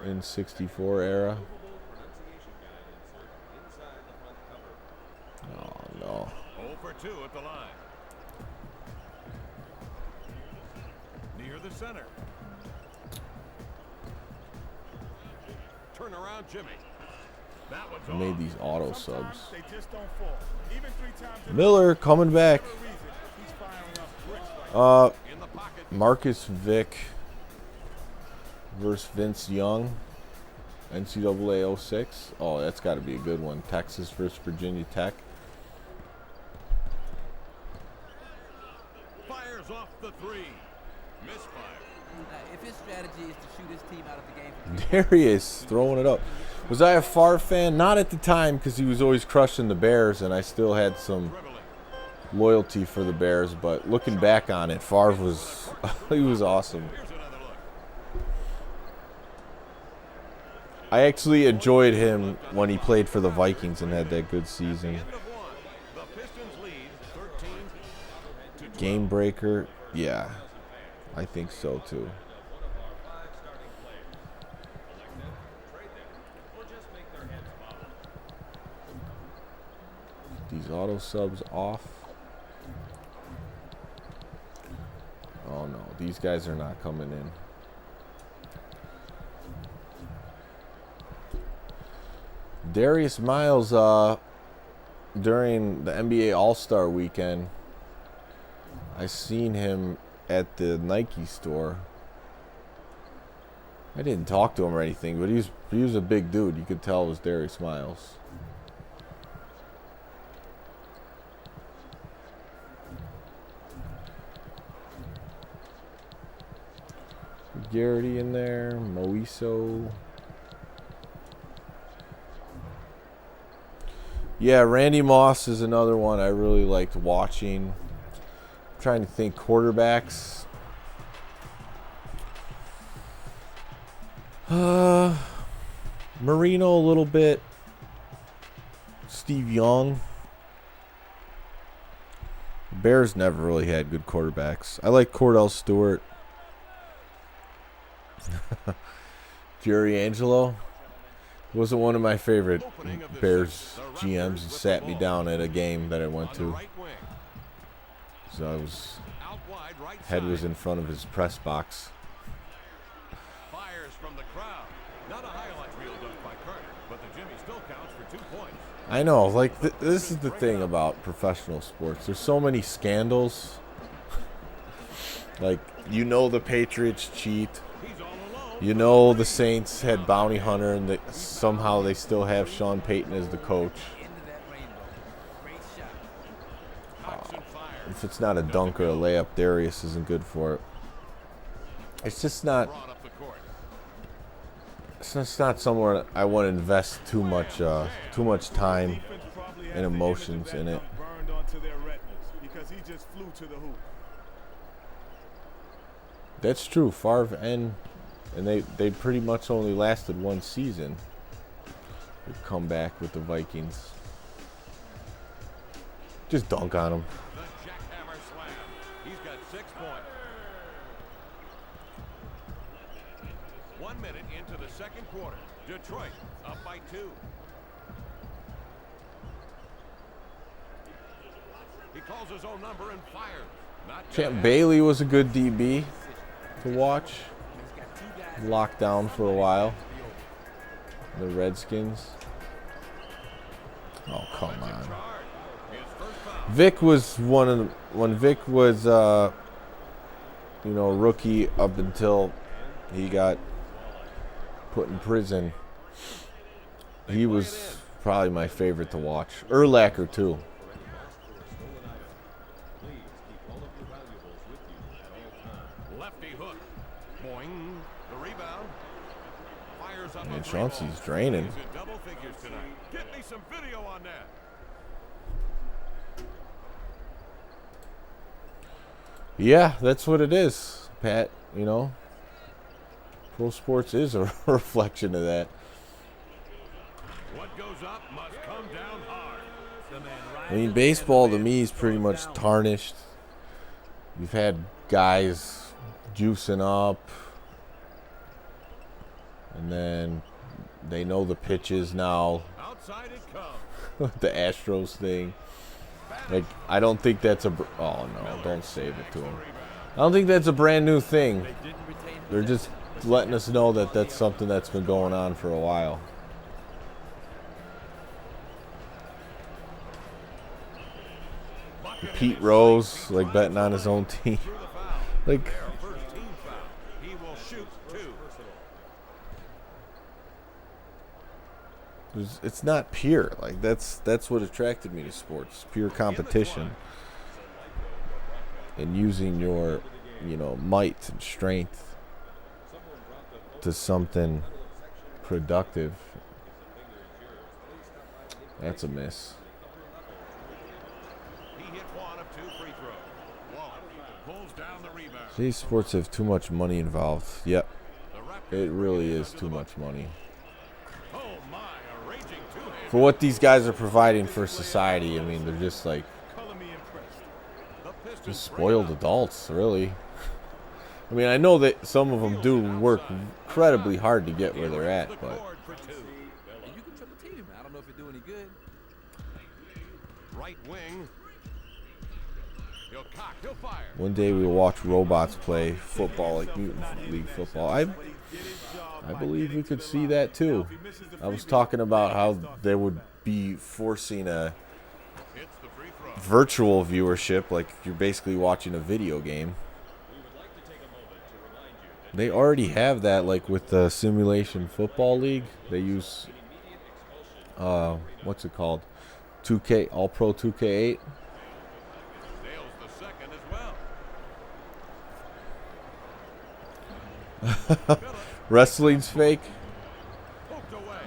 and 64 era. Oh no. 0 for 2 at the line. Near the center. Turn around, Jimmy. That one's I made off. these auto Sometimes subs. they just don't fall. Even 3 times in a Miller coming back. reason, he's firing up bricks right In the pocket. Marcus Vick versus Vince Young. NCAA 06. Oh, that's got to be a good one. Texas versus Virginia Tech. Fires off the 3. Misfire. If his strategy is to shoot his team out of the game, There he is, throwing it up. Was I a Favre fan? Not at the time, because he was always crushing the Bears, and I still had some Dribbling. loyalty for the Bears. But looking back on it, Favre was he was awesome. Here's another look. I actually enjoyed him when he played for the Vikings and had that good season. End of 1. The Pistons lead 13 to 12. Game breaker, yeah, I think so too. These auto subs off. Oh no, these guys are not coming in. Darius Miles, during the NBA All-Star weekend, I seen him at the Nike store. I didn't talk to him or anything, but he was a big dude. You could tell it was Darius Miles. Garrity in there, Moiso. Yeah, Randy Moss is another one I really liked watching. I'm trying to think quarterbacks. Marino a little bit. Steve Young. Bears never really had good quarterbacks. I like Cordell Stewart. Jerry Angelo wasn't one of my favorite Bears GMs. He sat me down at a game that I went On the to. right wing. So I was Out wide right head was side. in front of his press box. Fires from the crowd. Not a highlight reel dunk by Carter, but the Jimmy still counts for 2 points. I know, like this is the thing about professional sports. There's so many scandals. Like, you know, the Patriots cheat. He's all alone. You know, the Saints had bounty hunter, and somehow they still have Sean Payton as the coach. into that rainbow. Great shot. Knocks and fires. If it's not a dunk or a layup, Darius isn't good for it. It's just not. Brought up the court. It's just not somewhere I want to invest too much time Defense probably has and the emotions image of in that it. dunk burned onto their retinas because he just flew to the hoop. That's true. Favre and And they pretty much only lasted one season. They come back with the Vikings. Just dunk on them. The jackhammer slam. He's got 6 points. 1 minute into the second quarter. Detroit up by 2. He calls his own number and fires. Not Champ Bailey was a good DB to watch. Locked down for a while. The Redskins. Oh, come on. Vic was when Vic was, rookie up until he got put in prison. He was probably my favorite to watch. Urlacher, too. lefty hook. Boing. The rebound. Fires up. And Chauncey's draining. He's in double figures tonight. Get me some video on that. Yeah, that's what it is, Pat. Pro sports is a reflection of that. What goes up must come down hard. I mean, baseball to me is pretty much tarnished. You've had guys juicing up, and then they know the pitches now. Outside it comes. The Astros thing. Like, I don't think that's a... Oh, no, don't save it to him. I don't think that's a brand new thing. They're just letting us know that that's something that's been going on for a while. Pete Rose, like, betting on his own team. Like, First team foul. He will shoot 2. it's not pure. Like, that's what attracted me to sports. Pure competition. And using your, might and strength to something productive. That's a miss. He hit 1 of 2 free throws. Wallace pulls down the rebound. These sports have too much money involved. Yep. The Raptors It really bring it is under too the much money. Oh my, a raging two-hander. For what these guys are providing for society, I mean, they're just like Color me impressed. The Pistons just bring it spoiled up. adults, really. I mean, I know that some of them do work incredibly hard to get where they're at, The but cord for 2. And you can triple team him. I don't know if it'd do any good. Right wing. He'll cock. He'll fire. one day we'll watch robots play football, like Mutant League football. I believe we could see that too. I was talking about how they would be forcing a Hits the free throw. virtual viewership, like you're basically watching a video game. They already have that, like with the Simulation Football League. They use, what's it called? 2K, All Pro 2K8. Nails the second as well. Wrestling's fake. Poked away.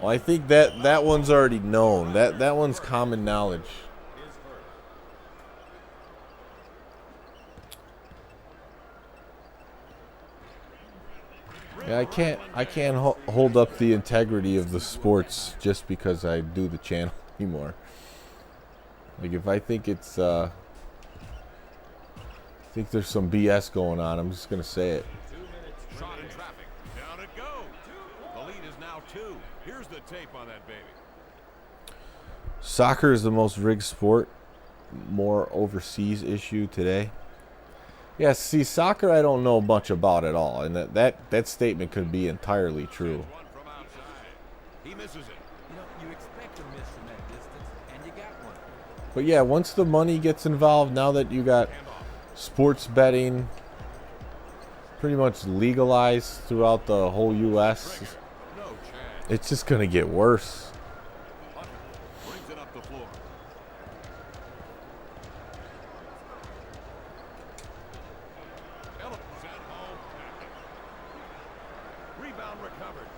Well, I think that one's already known. That one's common knowledge. Yeah, I can't hold up the integrity of the sports just because I do the channel anymore. Like if I think it's I think there's some BS going on, I'm just gonna say it. Shot in traffic. Down it goes. The lead is now 2. Here's the tape on that baby. Soccer is the most rigged sport. More overseas issue today. Yeah, see, soccer I don't know much about at all, and that statement could be entirely true. One from outside. He misses it. You expect a miss from that distance, and you got one. But yeah, once the money gets involved, now that you got sports betting pretty much legalized throughout the whole U.S., No chance. it's just going to get worse. Hunter brings it up the floor. Ellis sent home. Rebound recovered.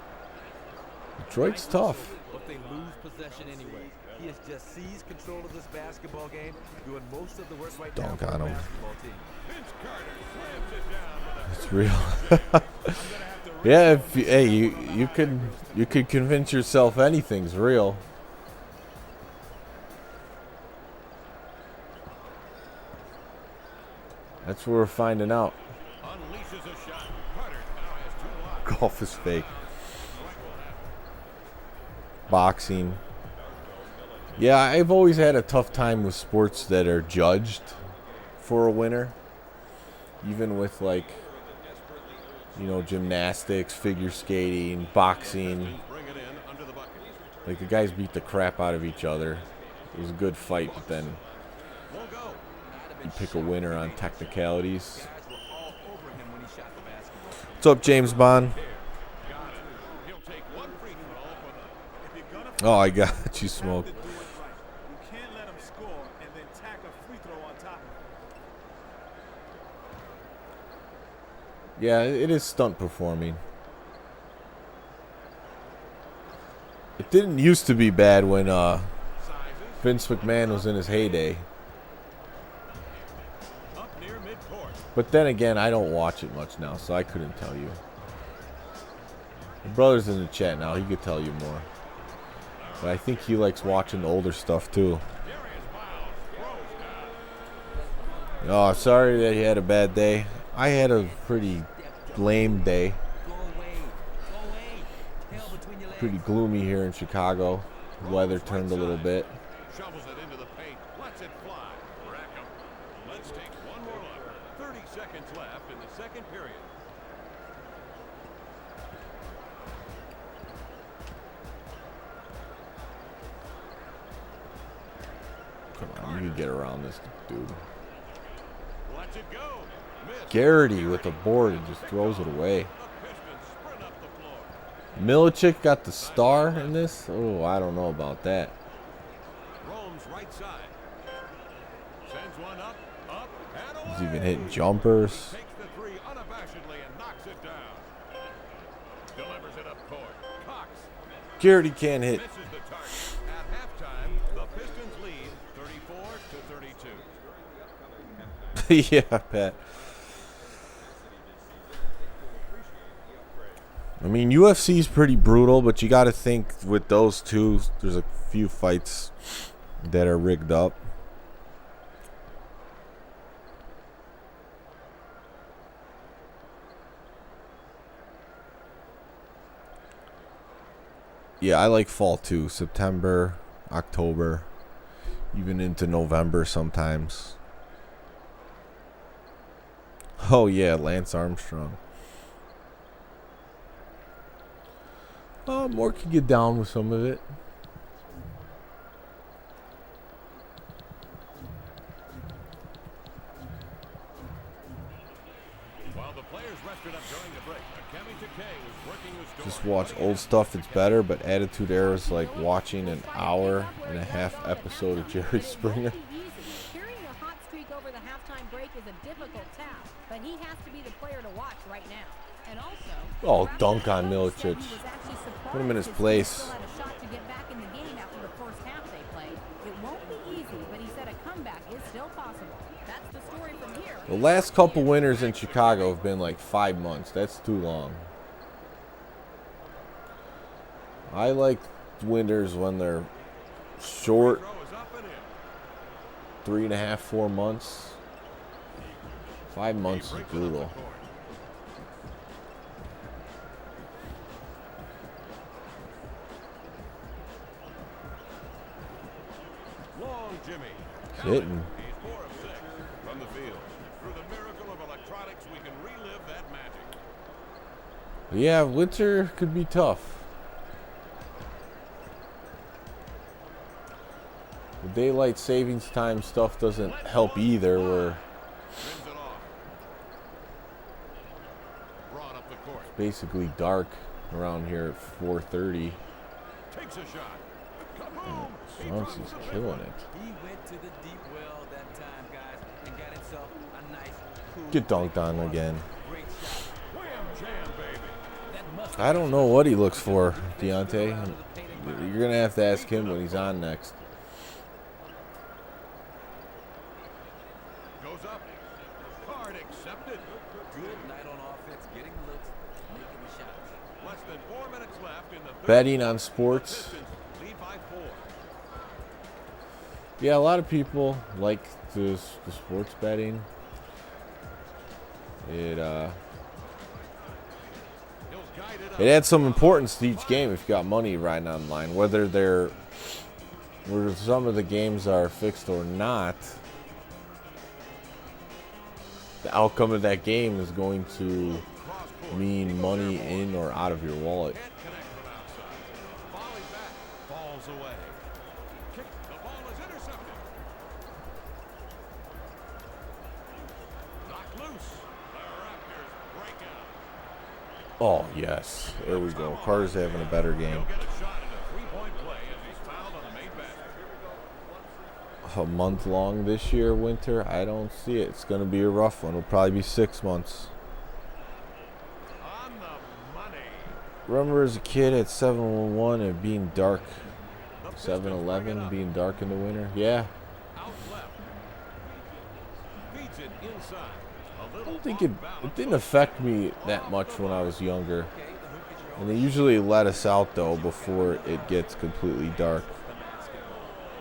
Detroit's tough. But they lose possession anyway. He has just seized control of this basketball game, doing most of the work right now Dunk for the on him. basketball team. Vince Carter slams it down with a It's real. I'm gonna have to Yeah, hey, you could convince yourself anything's real. That's what we're finding out. Unleashes a shot. Carter now has 2 locks. Golf is fake. Boxing. Yeah, I've always had a tough time with sports that are judged for a winner. Even with, like, you know, gymnastics, figure skating, boxing. Bring it in under the bucket. Like, the guys beat the crap out of each other. It was a good fight, but then Won't go. you pick a winner on technicalities. Guys were all over him when he shot the basketball. What's up, James Bond? Got it. He'll take 1 free throw for the. If you're gonna Oh, I got you, you Smoke. have to do it right. You can't let him score and then tack a free throw on top of it. Yeah, it is stunt performing. It didn't used to be bad when Vince McMahon was in his heyday. Up near midcourt. But then again, I don't watch it much now, so I couldn't tell you. My brother's in the chat now. He could tell you more. But I think he likes watching the older stuff, too. Darius Miles throws down. Oh, sorry that he had a bad day. I had a pretty lame day. Go away. Go away. Tail between your legs. Pretty gloomy here in Chicago. The weather turned a little bit. Shovels it into the paint. Lets it fly. Rackham. Let's take one more look. 30 seconds left in the second period. Come on, you can get around this dude. Lets it go. Miss. Garrity with the board and just throws it away. The Pistons sprint up the floor. Milicic got the star in this? Oh, I don't know about that. Rome's right side. Sends one up, and away. He's even hitting jumpers. Takes the 3 unabashedly and knocks it down. Delivers it up court. Cox Garrity can't hit. misses the target. At halftime, the Pistons lead 34 to 32. Yeah, Pat. I mean, UFC's pretty brutal, but you got to think with those two, there's a few fights that are rigged up. Yeah, I like fall too. September, October, even into November sometimes. Oh, yeah, Lance Armstrong. More could get down with some of it. While the players rested up during the break, Akemi Takei was working his door. Just watch old stuff, it's better, but Attitude Era is like watching an hour and a half episode of Jerry Springer. Carrying a hot streak over the halftime break is a difficult task, but he has to be the player to watch right now. And also, Oh, dunk on Milicic. said he was actually surprised Put him in his team place. still had a shot to get back in the game after the first half they played. It won't be easy, but he said a comeback is still possible. That's the story from here. The last couple winners in Chicago have been like 5 months. That's too long. I like winners when they're short, Throw is up and in. 3.5, 4 months. 5 months is Breaks it up the brutal. court. Long Jimmy. Hitting. He's 4 of 6 from the field. Through the miracle of electronics, we can relive that magic. Yeah, winter could be tough. The daylight savings time stuff doesn't help either. We're Spins it off. Brought up the court. basically dark around here at 4:30. Takes a shot. Kaboom! He Chauncey's drops the killing layup. it. He went to the deep well that time, guys, and got himself a nice, cool Get dunked break on of again. Great shot. Wham jam, baby. That must I don't know what he looks for, Deontay. You're gonna have to ask him when he's on next. Goes up. Card accepted. Good night on offense, getting looks, making the shot. 4 minutes left in the third betting on quarter. sports. The Pistons lead by 4. Yeah, a lot of people like the sports betting. It He'll guide it up. adds some importance to each game if you got money riding on the line, whether some of the games are fixed or not. The outcome of that game is going to mean money in or out of your wallet. Can't connect from outside. Volley back. Falls away. Kick. The ball is intercepted. Knocked loose. The Raptors break out. Oh, yes. There we go. Carter's having a better game. He'll get a shot at a three-point play as he's fouled on the main basket. A month long this year, winter, I don't see it. It's going to be a rough one. It'll probably be 6 months. On the money. Remember as a kid at 711 and being dark, The Pistons bring it 7-Eleven up. being dark in the winter? Yeah. Out left. Feeds it inside. A I little don't think off it balance. didn't affect me that much when I was younger. And they usually let us out, though, before it gets completely dark.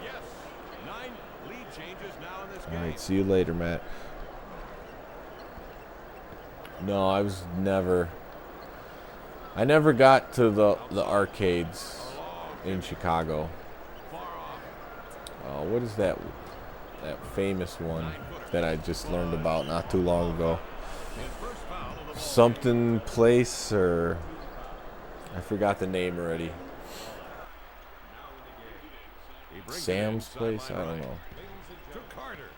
Yes. 9 lead changes now in this All game. right, see you later, Matt. No, I never got to the arcades in Chicago. Far off. What is that famous one that I just learned about not too long ago? His first foul of the ball. Something place, or I forgot the name already. He brings it Sam's inside place? I line don't right. know. To Carter.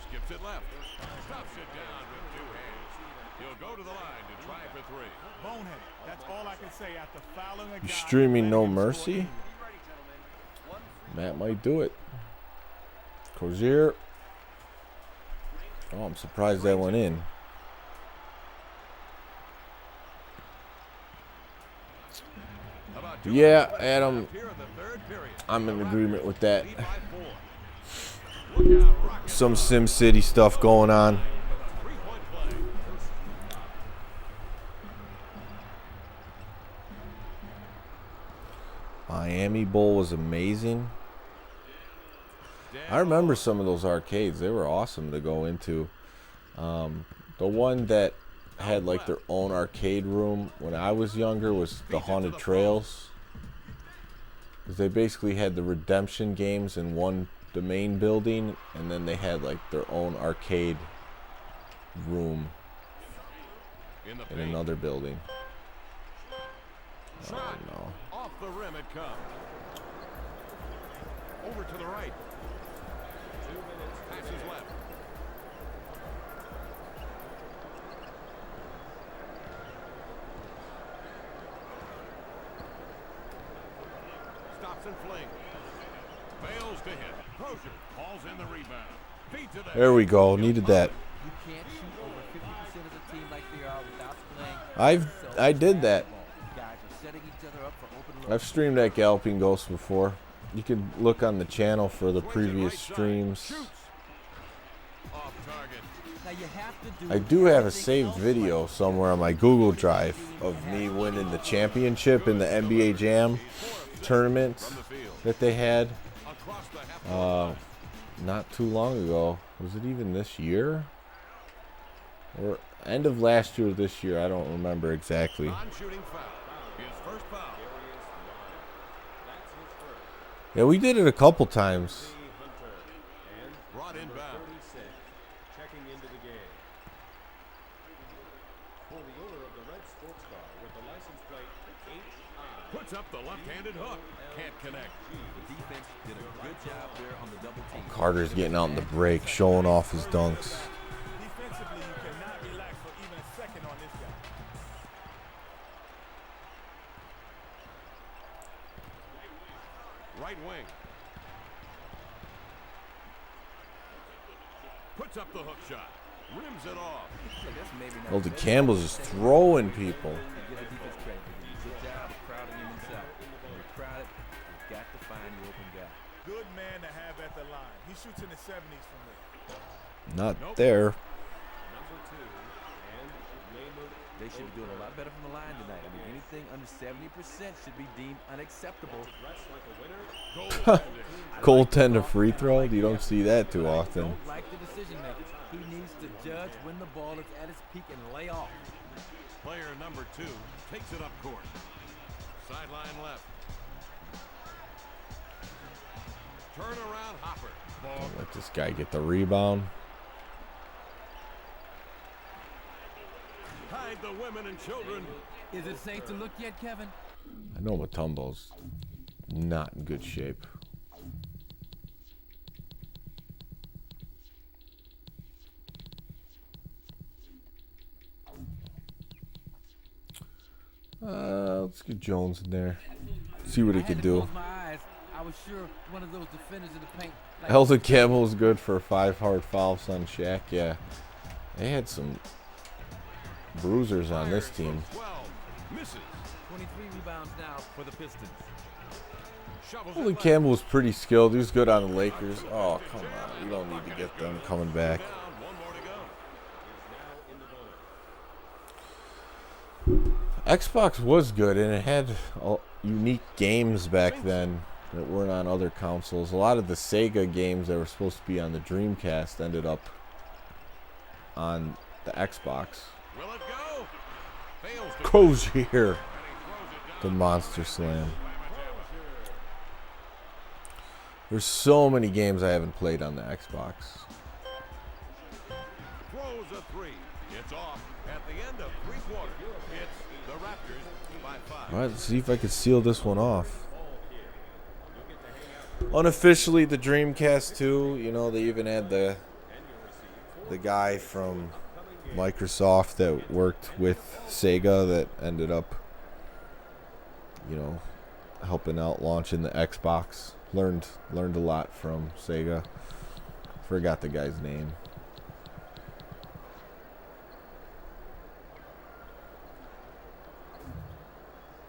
Skips it left. Stops it down with 2 hands. He'll go to the line to try for 3. Bonehead. That's all I can say after fouling a guy. You streaming No letting him score Mercy? easy. Matt might do it. Crozier. Oh, I'm surprised that went in. About 2 Yeah, minutes Adam, left here in the third period. I'm in agreement with that. Lead by 4. Look out, Rockets. Some Sim City stuff going on. Three-point play. Miami Bowl was amazing. I remember some of those arcades. They were awesome to go into. The one that had like their own arcade room when I was younger was the Haunted Trails. Because they basically had the redemption games in the main building, and then they had like their own arcade room In the in paint. another building. Oh Shot. no. Off the rim it comes. Over to the right. 2 minutes. Passes left. Stops and flings. Fails to hit. Crozier hauls in the rebound. Feeds it. There we go. Needed that. You can't shoot over 50% of the team like they are without playing. I did that. Guys are setting each other up for open looks. I've streamed at Galloping Ghost before. You can look on the channel for the Swings it previous right side. streams. Shoots. Off target. Now you have to do I do have a everything saved else video right. somewhere on my Google Drive of me winning the championship in the NBA Jam tournament From the field. that they had Across the half. not too long ago. Was it even this year? Or end of last year or this year? I don't remember exactly. Non-shooting foul. His first foul. Yeah, we did it a couple times. Brought inbound. Checking into the game. For the owner of the Red Sports Bar with the license plate HI. Puts up the left-handed hook. Can't connect. The defense did a good job there on the double team. Carter's getting out in the break, showing off his dunks. Defensively, you cannot relax for even a second on this guy. Right wing. Puts up the hook shot. Rims it off. Look, that's maybe not Well, the the best Campbell's just throwing people. Give the defense credit. They did a good job of crowding him inside. When you're crowded, you've got to find the open guy. Good man to have at the line. He shoots in the 70s from there. Not there. Number 2 and They should be doing a lot better from the line tonight. I mean, anything under 70% should be deemed unacceptable. Dress like a winner. Goaltender free throw? You don't see that too often. Don't like the decision making. He needs to judge when the ball is at its peak and lay off. Player number 2 takes it up court. Sideline left. Turnaround hopper. Ball. Let this guy get the rebound. Hide the women and children. Is it safe to look yet, Kevin? I know Mutombo's not in good shape. Let's get Jones in there. See what he I had can to do. close my eyes. I was sure one of those defenders in the paint. Like Elton Campbell's good for 5 hard fouls on Shaq. Yeah, they had some bruisers on this team. 12. Misses. 23 rebounds now for the Pistons. Shovels Elton it Campbell was pretty skilled. He was good on the Lakers. Oh, come on. We don't need to get them coming back. down. One more to go. Xbox was good, and it had unique games back then that weren't on other consoles. A lot of the Sega games that were supposed to be on the Dreamcast ended up on the Xbox. Will it go? Fails to Crozier, the Monster Slam. There's so many games I haven't played on the Xbox. throws a 3. It's off at the end of 3 quarters. It's the Raptors by 5. All right, let's see if I can seal this one off. Unofficially, the Dreamcast 2, you know, they even had the guy from Microsoft that worked with Sega that ended up, you know, helping out launching the Xbox. Learned a lot from Sega. Forgot the guy's name.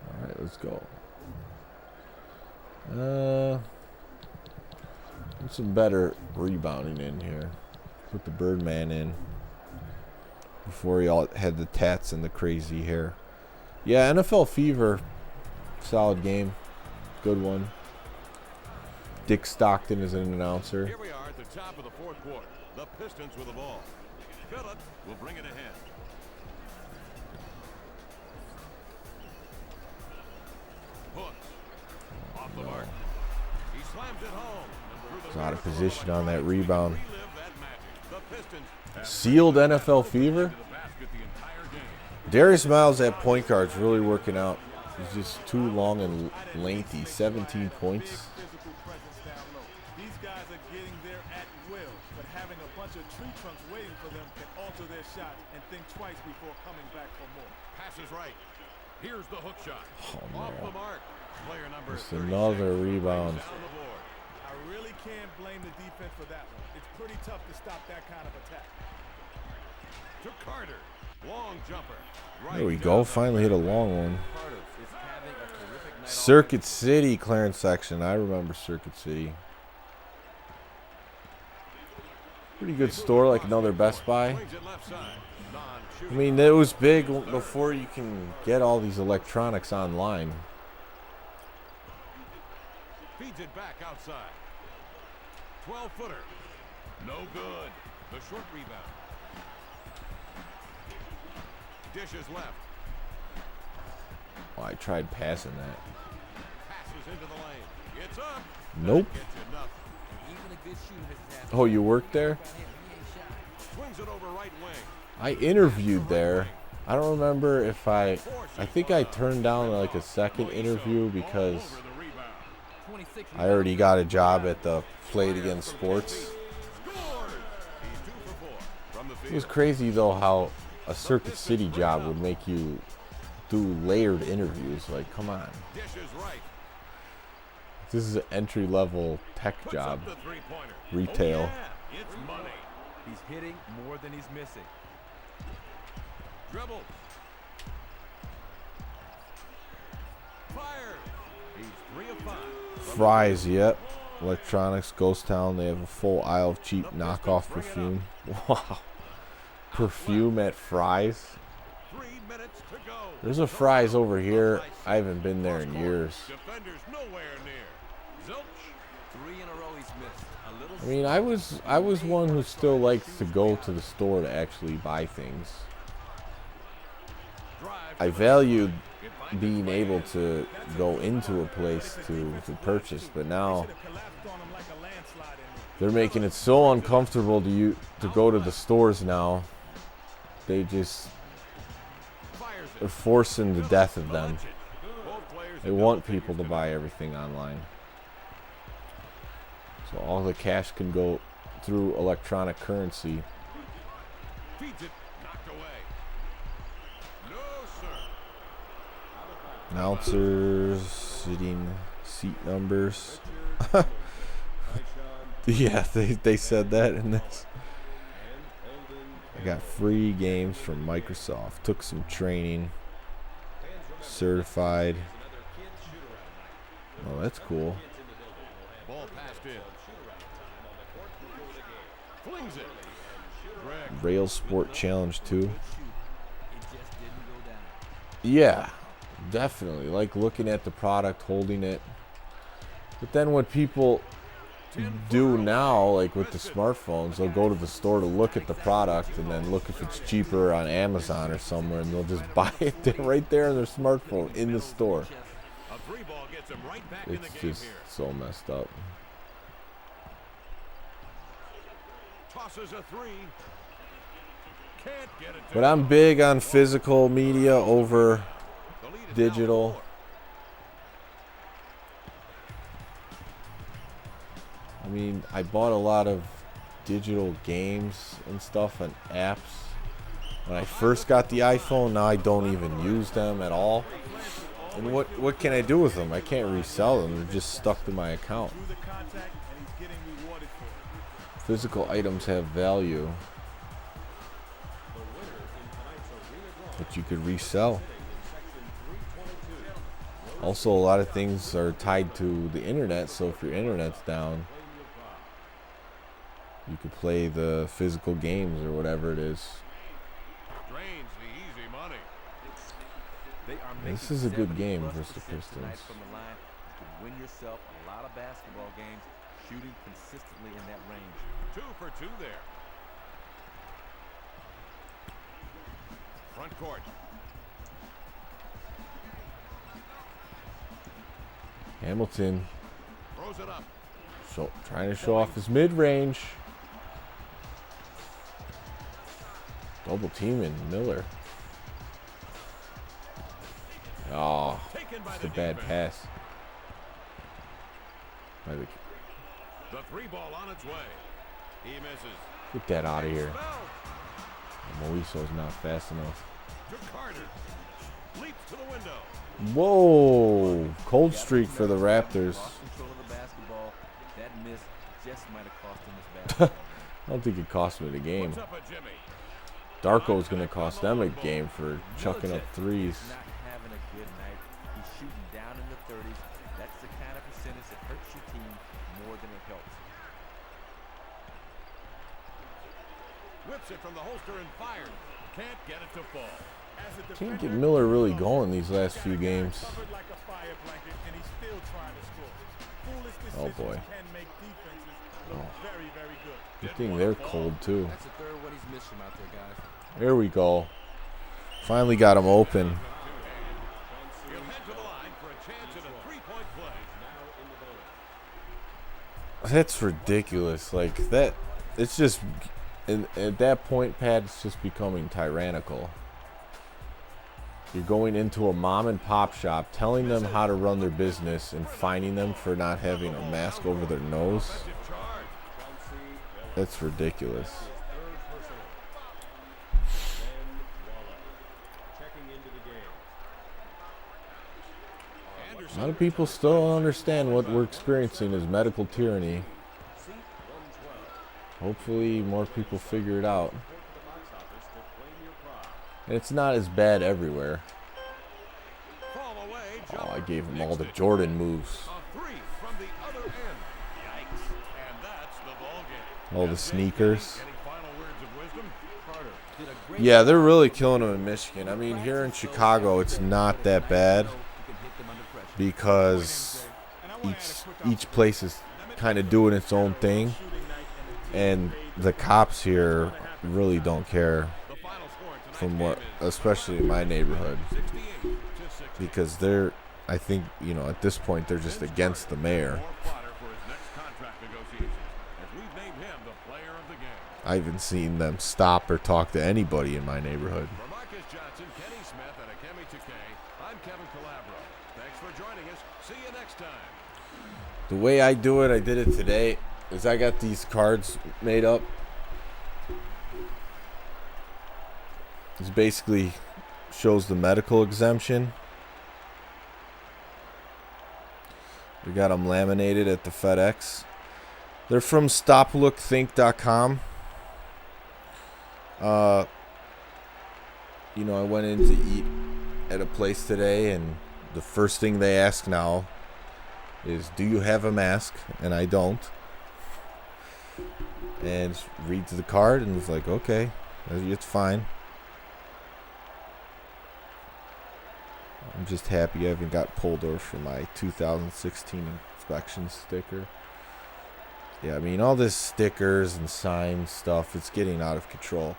All right, let's go. Put some better rebounding in here. Put the Birdman in before he all had the tats and the crazy hair. Yeah, NFL Fever, solid game, good one. Dick Stockton is an announcer. Here we are at the top of the 4th quarter. The Pistons with the ball. Phillips will bring it ahead. Hooks. Off the mark. He slams it home. He's out of position on that rebound. Relive that magic. The Pistons have Sealed NFL Fever. to the basket the entire game. Darius Miles at point guard is really working out. He's just too long and lengthy. 17 points. Physical presence down low. These guys are getting there at will, but having a bunch of tree trunks waiting for them can alter their shot and think twice before coming back for more. Passes right. Here's the hook shot. Oh, Off no. the mark. Player number Just 36 another rebound. down the board. I really can't blame the defense for that one. It's pretty tough to stop that kind of attack. To Carter. Long jumper. There we go. Finally hit a long one. Carter is having a terrific night. Circuit City clearance section. I remember Circuit City. Pretty good store, like another Best Buy. Swings it left side. I Non-shooting. mean, it was big before you can get all these electronics online. Feeds it back outside. 12-footer. No good. The short rebound. Dishes left. Oh, I tried passing that. Passes into the lane. It's up. Nope. Gets you nothing. Even a good shooter misses half. Oh, you worked there? About him, he ain't shy. Swings it over right wing. I interviewed there. I don't remember if I think I turned down like a second interview because Over the rebound. 26 I already got a job at the Play It Again Sports. Scores. He's 2 for 4 from the It was field. crazy though how a Circuit City job would make you do layered interviews. Like, come on. Dishes right. This is an entry-level tech Puts job. up the three-pointer. Retail. Oh, yeah. It's money. He's hitting more than he's missing. Dribbles. Fires. He's 3 of 5. Fries, yep. Electronics, Ghost Town. They have a full aisle of cheap knockoff perfume. Wow. Perfume at Fries. 3 minutes to go. There's a Fry's over here. I haven't been there in years. Defenders nowhere near. Zilch. 3 in a row he's missed. A little I mean, I was one who still likes to go to the store to actually buy things. Drive I valued being able to go into a place to purchase, but now Collapsed on him like a landslide in there. they're making it so uncomfortable to go to the stores now. They just fires are it. forcing the death of them. Both players They in want double people to figures buy everything online. So all the cash can go through electronic currency. Feeds it. Knocked away. No, sir. Announcers, seat numbers. Yeah, they said that in this. I got free games from Microsoft. Took some training. Certified. Oh, that's cool. Ball passed in. Flings it. Greg. Rail Sport Challenge 2. shoot. It just didn't go down. Yeah, definitely. Like looking at the product, holding it. But then what people do now, like with the smartphones, they'll go to the store to look at the product and then look if it's cheaper on Amazon or somewhere, and they'll just buy it there, right there on their smartphone in the store. A 3-ball gets him right back in the It's game just here. so messed up. Tosses a 3. Can't get it to But I'm big on physical media over The lead is now digital. 4. I mean, I bought a lot of digital games and stuff and apps when I first got the iPhone. Now I don't even use them at all. And what can I do with them? I can't resell them. They're just stuck to my account. Through the contact, and he's getting rewarded for it. Physical items have value that you could resell. Also, a lot of things are tied to the internet, so if your internet's down, you could play the physical games or whatever it is. Drains the easy money. They are This making is a good 70+ game versus the percent tonight Pistons. from the line. You can win yourself a lot of basketball games shooting consistently in that range. 2 for 2 there. Front court. Hamilton Throws it up. trying to show off his mid-range. Double teaming Miller. Oh, Taken by it's a the bad defense. pass. By the- The 3-ball on its way. He misses. Get that out of here. Smell Moiso's not fast enough. to Carter. Leaps to the window. Whoa! Cold streak for the Raptors. Lost control of the basketball. That miss just might have cost him his basket. I don't think it cost me the game. Puts up a Jimmy. Darko's going to cost them a game for chucking up threes. He's not having a good night. He's shooting down in the 30s. That's the kind of percentage that hurts your team more than it helps. Whips it from the holster and fires. Can't get it to fall. As a Can't defender, get Miller really going these last few games. covered like a fire blanket, and he's still trying to score. Foolish Oh, decisions boy. can make defenses look very, very good. Good thing they're cold too. That's the third one he's missed from out there, guys. There we go. Finally got him open. He'll head to the line for a chance at a 3-point play. That's ridiculous. Like that, it's just at that point, Pat, it's just becoming tyrannical. You're going into a mom and pop shop, telling them how to run their business, and fining them for not having a mask over their nose. Offensive charge. That's ridiculous. A lot of people still don't understand what we're experiencing as medical tyranny. Hopefully more people figure it out. And it's not as bad everywhere. Fall away. Oh, I Jumper. gave him all Nixed the it. Jordan moves. A 3 from the other end. Yikes. And that's the ball game. All the sneakers. Any final words of wisdom? Carter did a Great Yeah, they're job. really killing them in Michigan. I mean, here in Chicago, it's not that bad because each place is kind of doing its own thing, and the cops here really don't care. The final score in tonight's From game what, is especially in my neighborhood, 68-60. because I think, at this point they're just against the mayor. More fodder for his next contract negotiations, as we've named him the player of the game. I haven't seen them stop or talk to anybody in my neighborhood. For Marcus Johnson, Kenny Smith, and Akemi Takei, I'm Kevin Calabro. Thanks for joining us. See you next time. The way I do it, I did it today, is I got these cards made up. This basically shows the medical exemption. We got them laminated at the FedEx. They're from StopLookThink.com. I went in to eat at a place today, and the first thing they ask now is, do you have a mask? And I don't. And reads the card and was like, okay, it's fine. I'm just happy I haven't got pulled over for my 2016 inspection sticker. Yeah, I mean, all this stickers and signs stuff, it's getting out of control.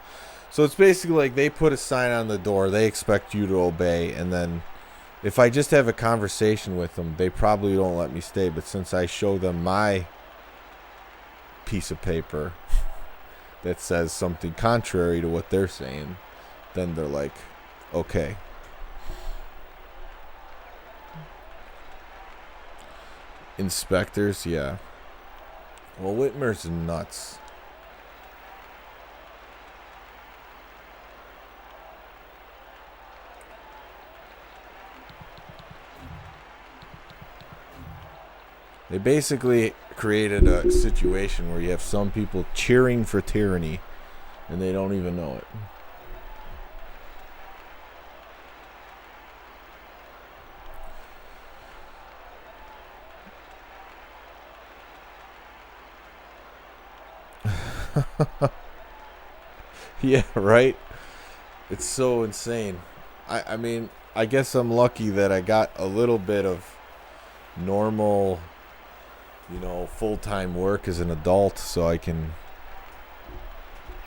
So it's basically like they put a sign on the door, they expect you to obey, and then if I just have a conversation with them, they probably don't let me stay. But since I show them my piece of paper that says something contrary to what they're saying, then they're like, okay. Inspectors, yeah. Well, Whitmer's nuts. They basically created a situation where you have some people cheering for tyranny, and they don't even know it. Yeah, right? It's so insane. I mean, I guess I'm lucky that I got a little bit of normal, full-time work as an adult, so I can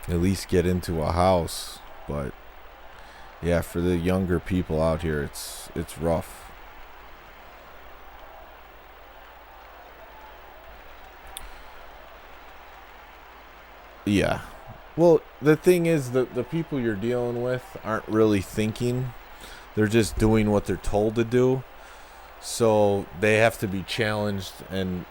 at least get into a house. But yeah, for the younger people out here, it's rough. Yeah. Well, the thing is, the people you're dealing with aren't really thinking. They're just doing what they're told to do. So they have to be challenged and,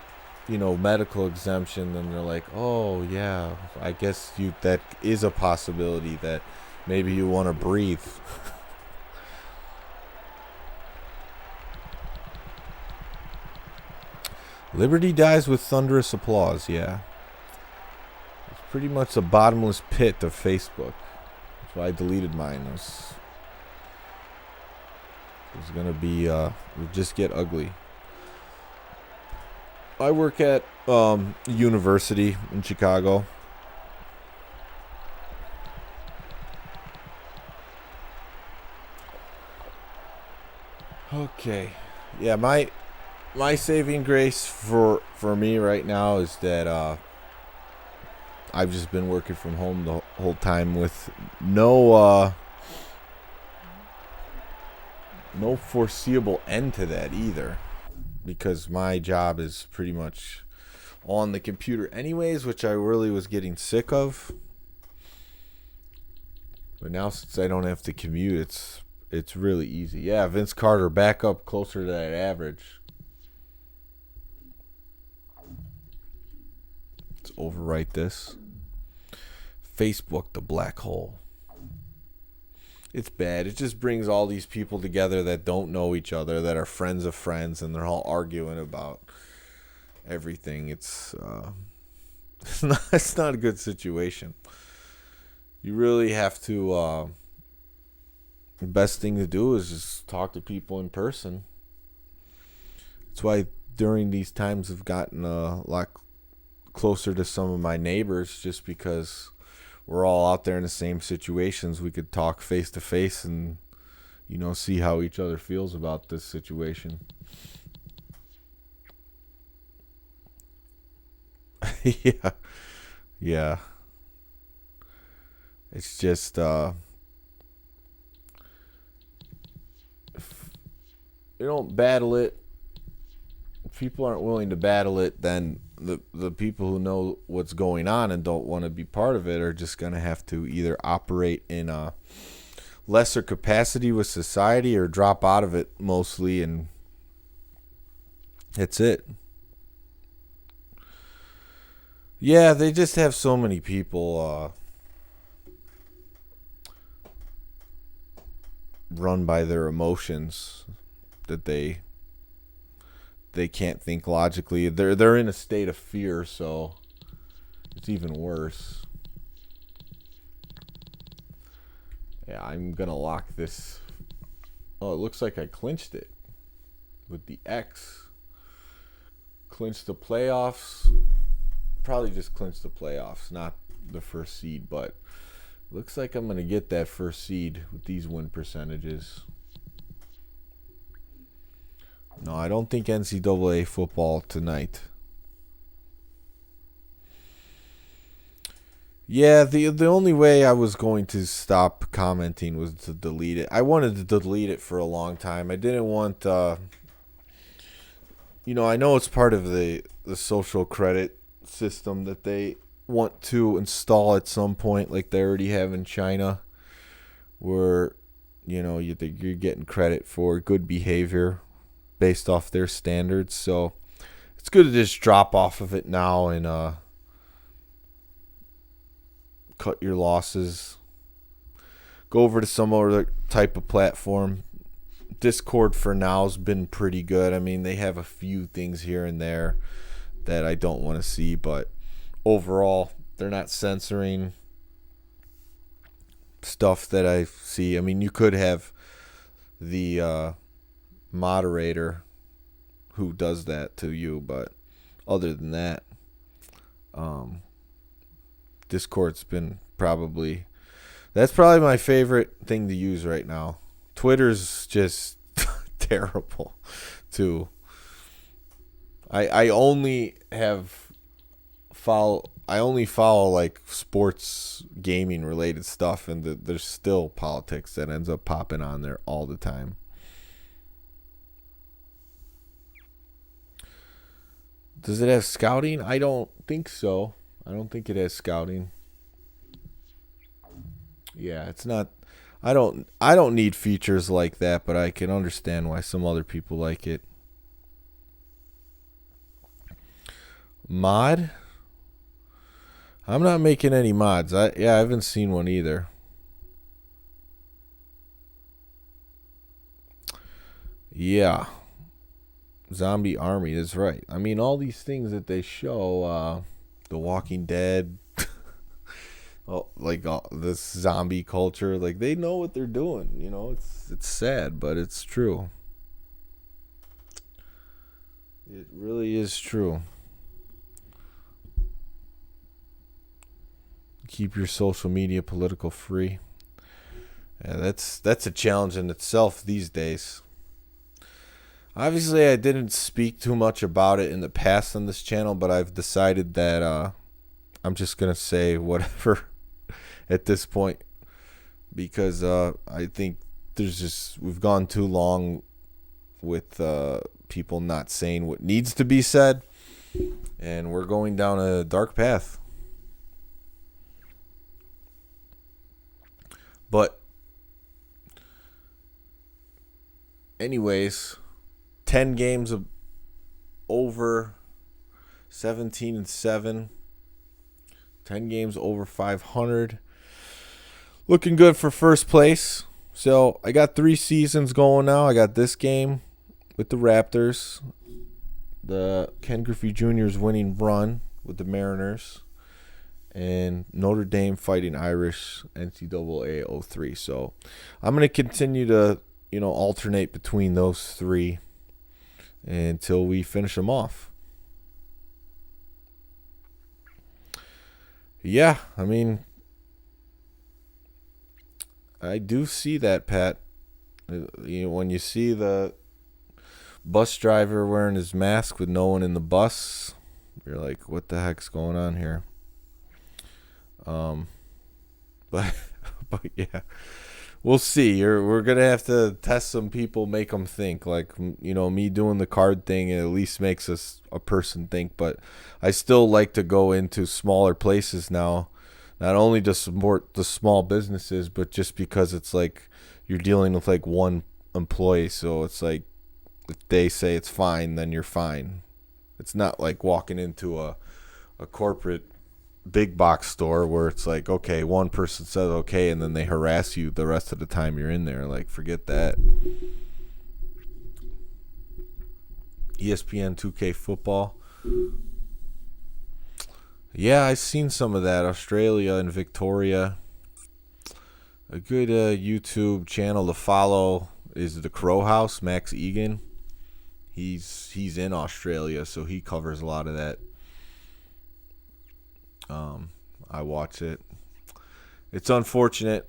medical exemption. And they're like, oh, yeah, I guess that is a possibility that maybe you want to breathe. Liberty dies with thunderous applause, yeah. Pretty much a bottomless pit of Facebook. That's why I deleted mine. It was gonna be it would just get ugly. I work at a university in Chicago. Okay. Yeah, my saving grace for me right now is that I've just been working from home the whole time with no foreseeable end to that either, because my job is pretty much on the computer anyways, which I really was getting sick of. But now since I don't have to commute, it's really easy. Yeah, Vince Carter back up closer to that average. Let's overwrite this. Facebook, the black hole. It's bad. It just brings all these people together that don't know each other, that are friends of friends, and they're all arguing about everything. It's not a good situation. You really have to. The best thing to do is just talk to people in person. That's why during these times I've gotten a lot closer to some of my neighbors, just because we're all out there in the same situations, we could talk face to face and, see how each other feels about this situation. Yeah. Yeah. It's just, if you don't battle it, if people aren't willing to battle it, then the people who know what's going on and don't want to be part of it are just going to have to either operate in a lesser capacity with society or drop out of it mostly, and that's it. Yeah, they just have so many people run by their emotions that they can't think logically. They're in a state of fear, so it's even worse. Yeah, I'm gonna lock this. Oh, it looks like I clinched it with the X. Clinched the playoffs. Probably just clinched the playoffs, not the first seed, but looks like I'm gonna get that first seed with these win percentages. No, I don't think NCAA football tonight. Yeah, the only way I was going to stop commenting was to delete it. I wanted to delete it for a long time. I didn't want, I know it's part of the social credit system that they want to install at some point, like they already have in China, where, you think you're getting credit for good behavior based off their standards. So it's good to just drop off of it now and cut your losses. Go over to some other type of platform. Discord for now has been pretty good. I mean, they have a few things here and there that I don't want to see, but overall, they're not censoring stuff that I see. I mean, you could have the moderator who does that to you, but other than that, Discord's been that's probably my favorite thing to use right now. Twitter's just terrible too. I only follow like sports gaming related stuff, and there's still politics that ends up popping on there all the time. Does it have scouting? I don't think so. I don't think it has scouting. Yeah, it's not. I don't need features like that, but I can understand why some other people like it. Mod? I'm not making any mods. I haven't seen one either. Yeah. Zombie Army is right. I mean, all these things that they show, The Walking Dead, this zombie culture, like they know what they're doing. It's sad, but it's true. It really is true. Keep your social media political free. Yeah, that's a challenge in itself these days. Obviously, I didn't speak too much about it in the past on this channel, but I've decided that I'm just going to say whatever at this point, because I think we've gone too long with people not saying what needs to be said, and we're going down a dark path. But anyways, 10 games of over 17-7. 10 games over 500. Looking good for first place. So I got 3 seasons going now. I got this game with the Raptors, the Ken Griffey Jr.'s winning run with the Mariners, and Notre Dame Fighting Irish NCAA 03. So I'm going to continue to, alternate between those 3 until we finish them off. Yeah, I mean, I do see that, Pat. When you see the bus driver wearing his mask with no one in the bus, you're like, what the heck's going on here? But yeah, we'll see. We're gonna have to test some people, make them think. Like, me doing the card thing, it at least makes a person think. But I still like to go into smaller places now, not only to support the small businesses, but just because it's like you're dealing with like one employee. So it's like if they say it's fine, then you're fine. It's not like walking into a corporate big box store where it's like, okay, one person says okay, and then they harass you the rest of the time you're in there. Like, forget that. ESPN 2K football. Yeah, I've seen some of that. Australia and Victoria. A good YouTube channel to follow is the Crow House, Max Egan. He's in Australia, so he covers a lot of that. I watch it. It's unfortunate,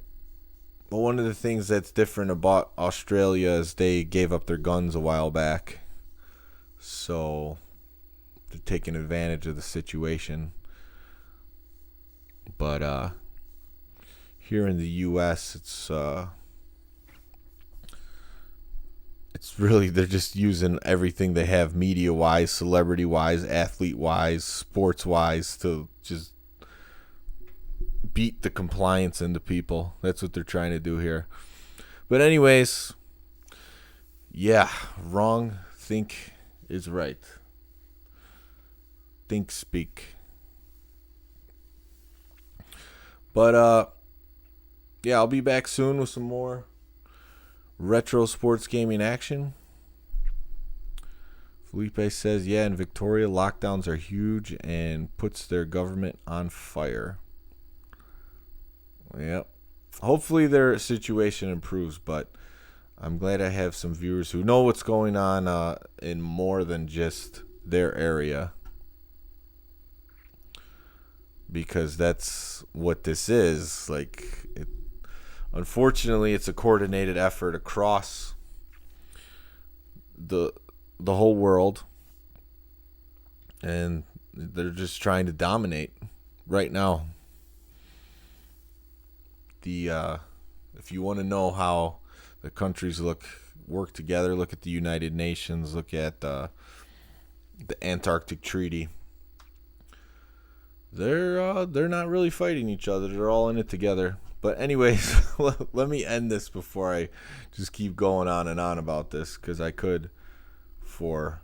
but one of the things that's different about Australia is they gave up their guns a while back, so they're taking advantage of the situation. But here in the U.S., it's really, they're just using everything they have media-wise, celebrity-wise, athlete-wise, sports-wise to just beat the compliance into people. That's what they're trying to do here. But anyways, yeah, wrong think is right. Think speak. But yeah, I'll be back soon with some more retro sports gaming action. Felipe says, yeah, in Victoria, lockdowns are huge and puts their government on fire. Yep. Hopefully their situation improves, but I'm glad I have some viewers who know what's going on in more than just their area. Because that's what this is. Like, unfortunately, it's a coordinated effort across the whole world, and they're just trying to dominate right now. If you want to know how the countries work together, look at the United Nations, look at the Antarctic Treaty. They're not really fighting each other. They're all in it together. But anyways, let me end this before I just keep going on and on about this, because I could for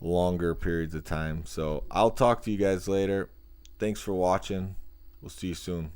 longer periods of time. So I'll talk to you guys later. Thanks for watching. We'll see you soon.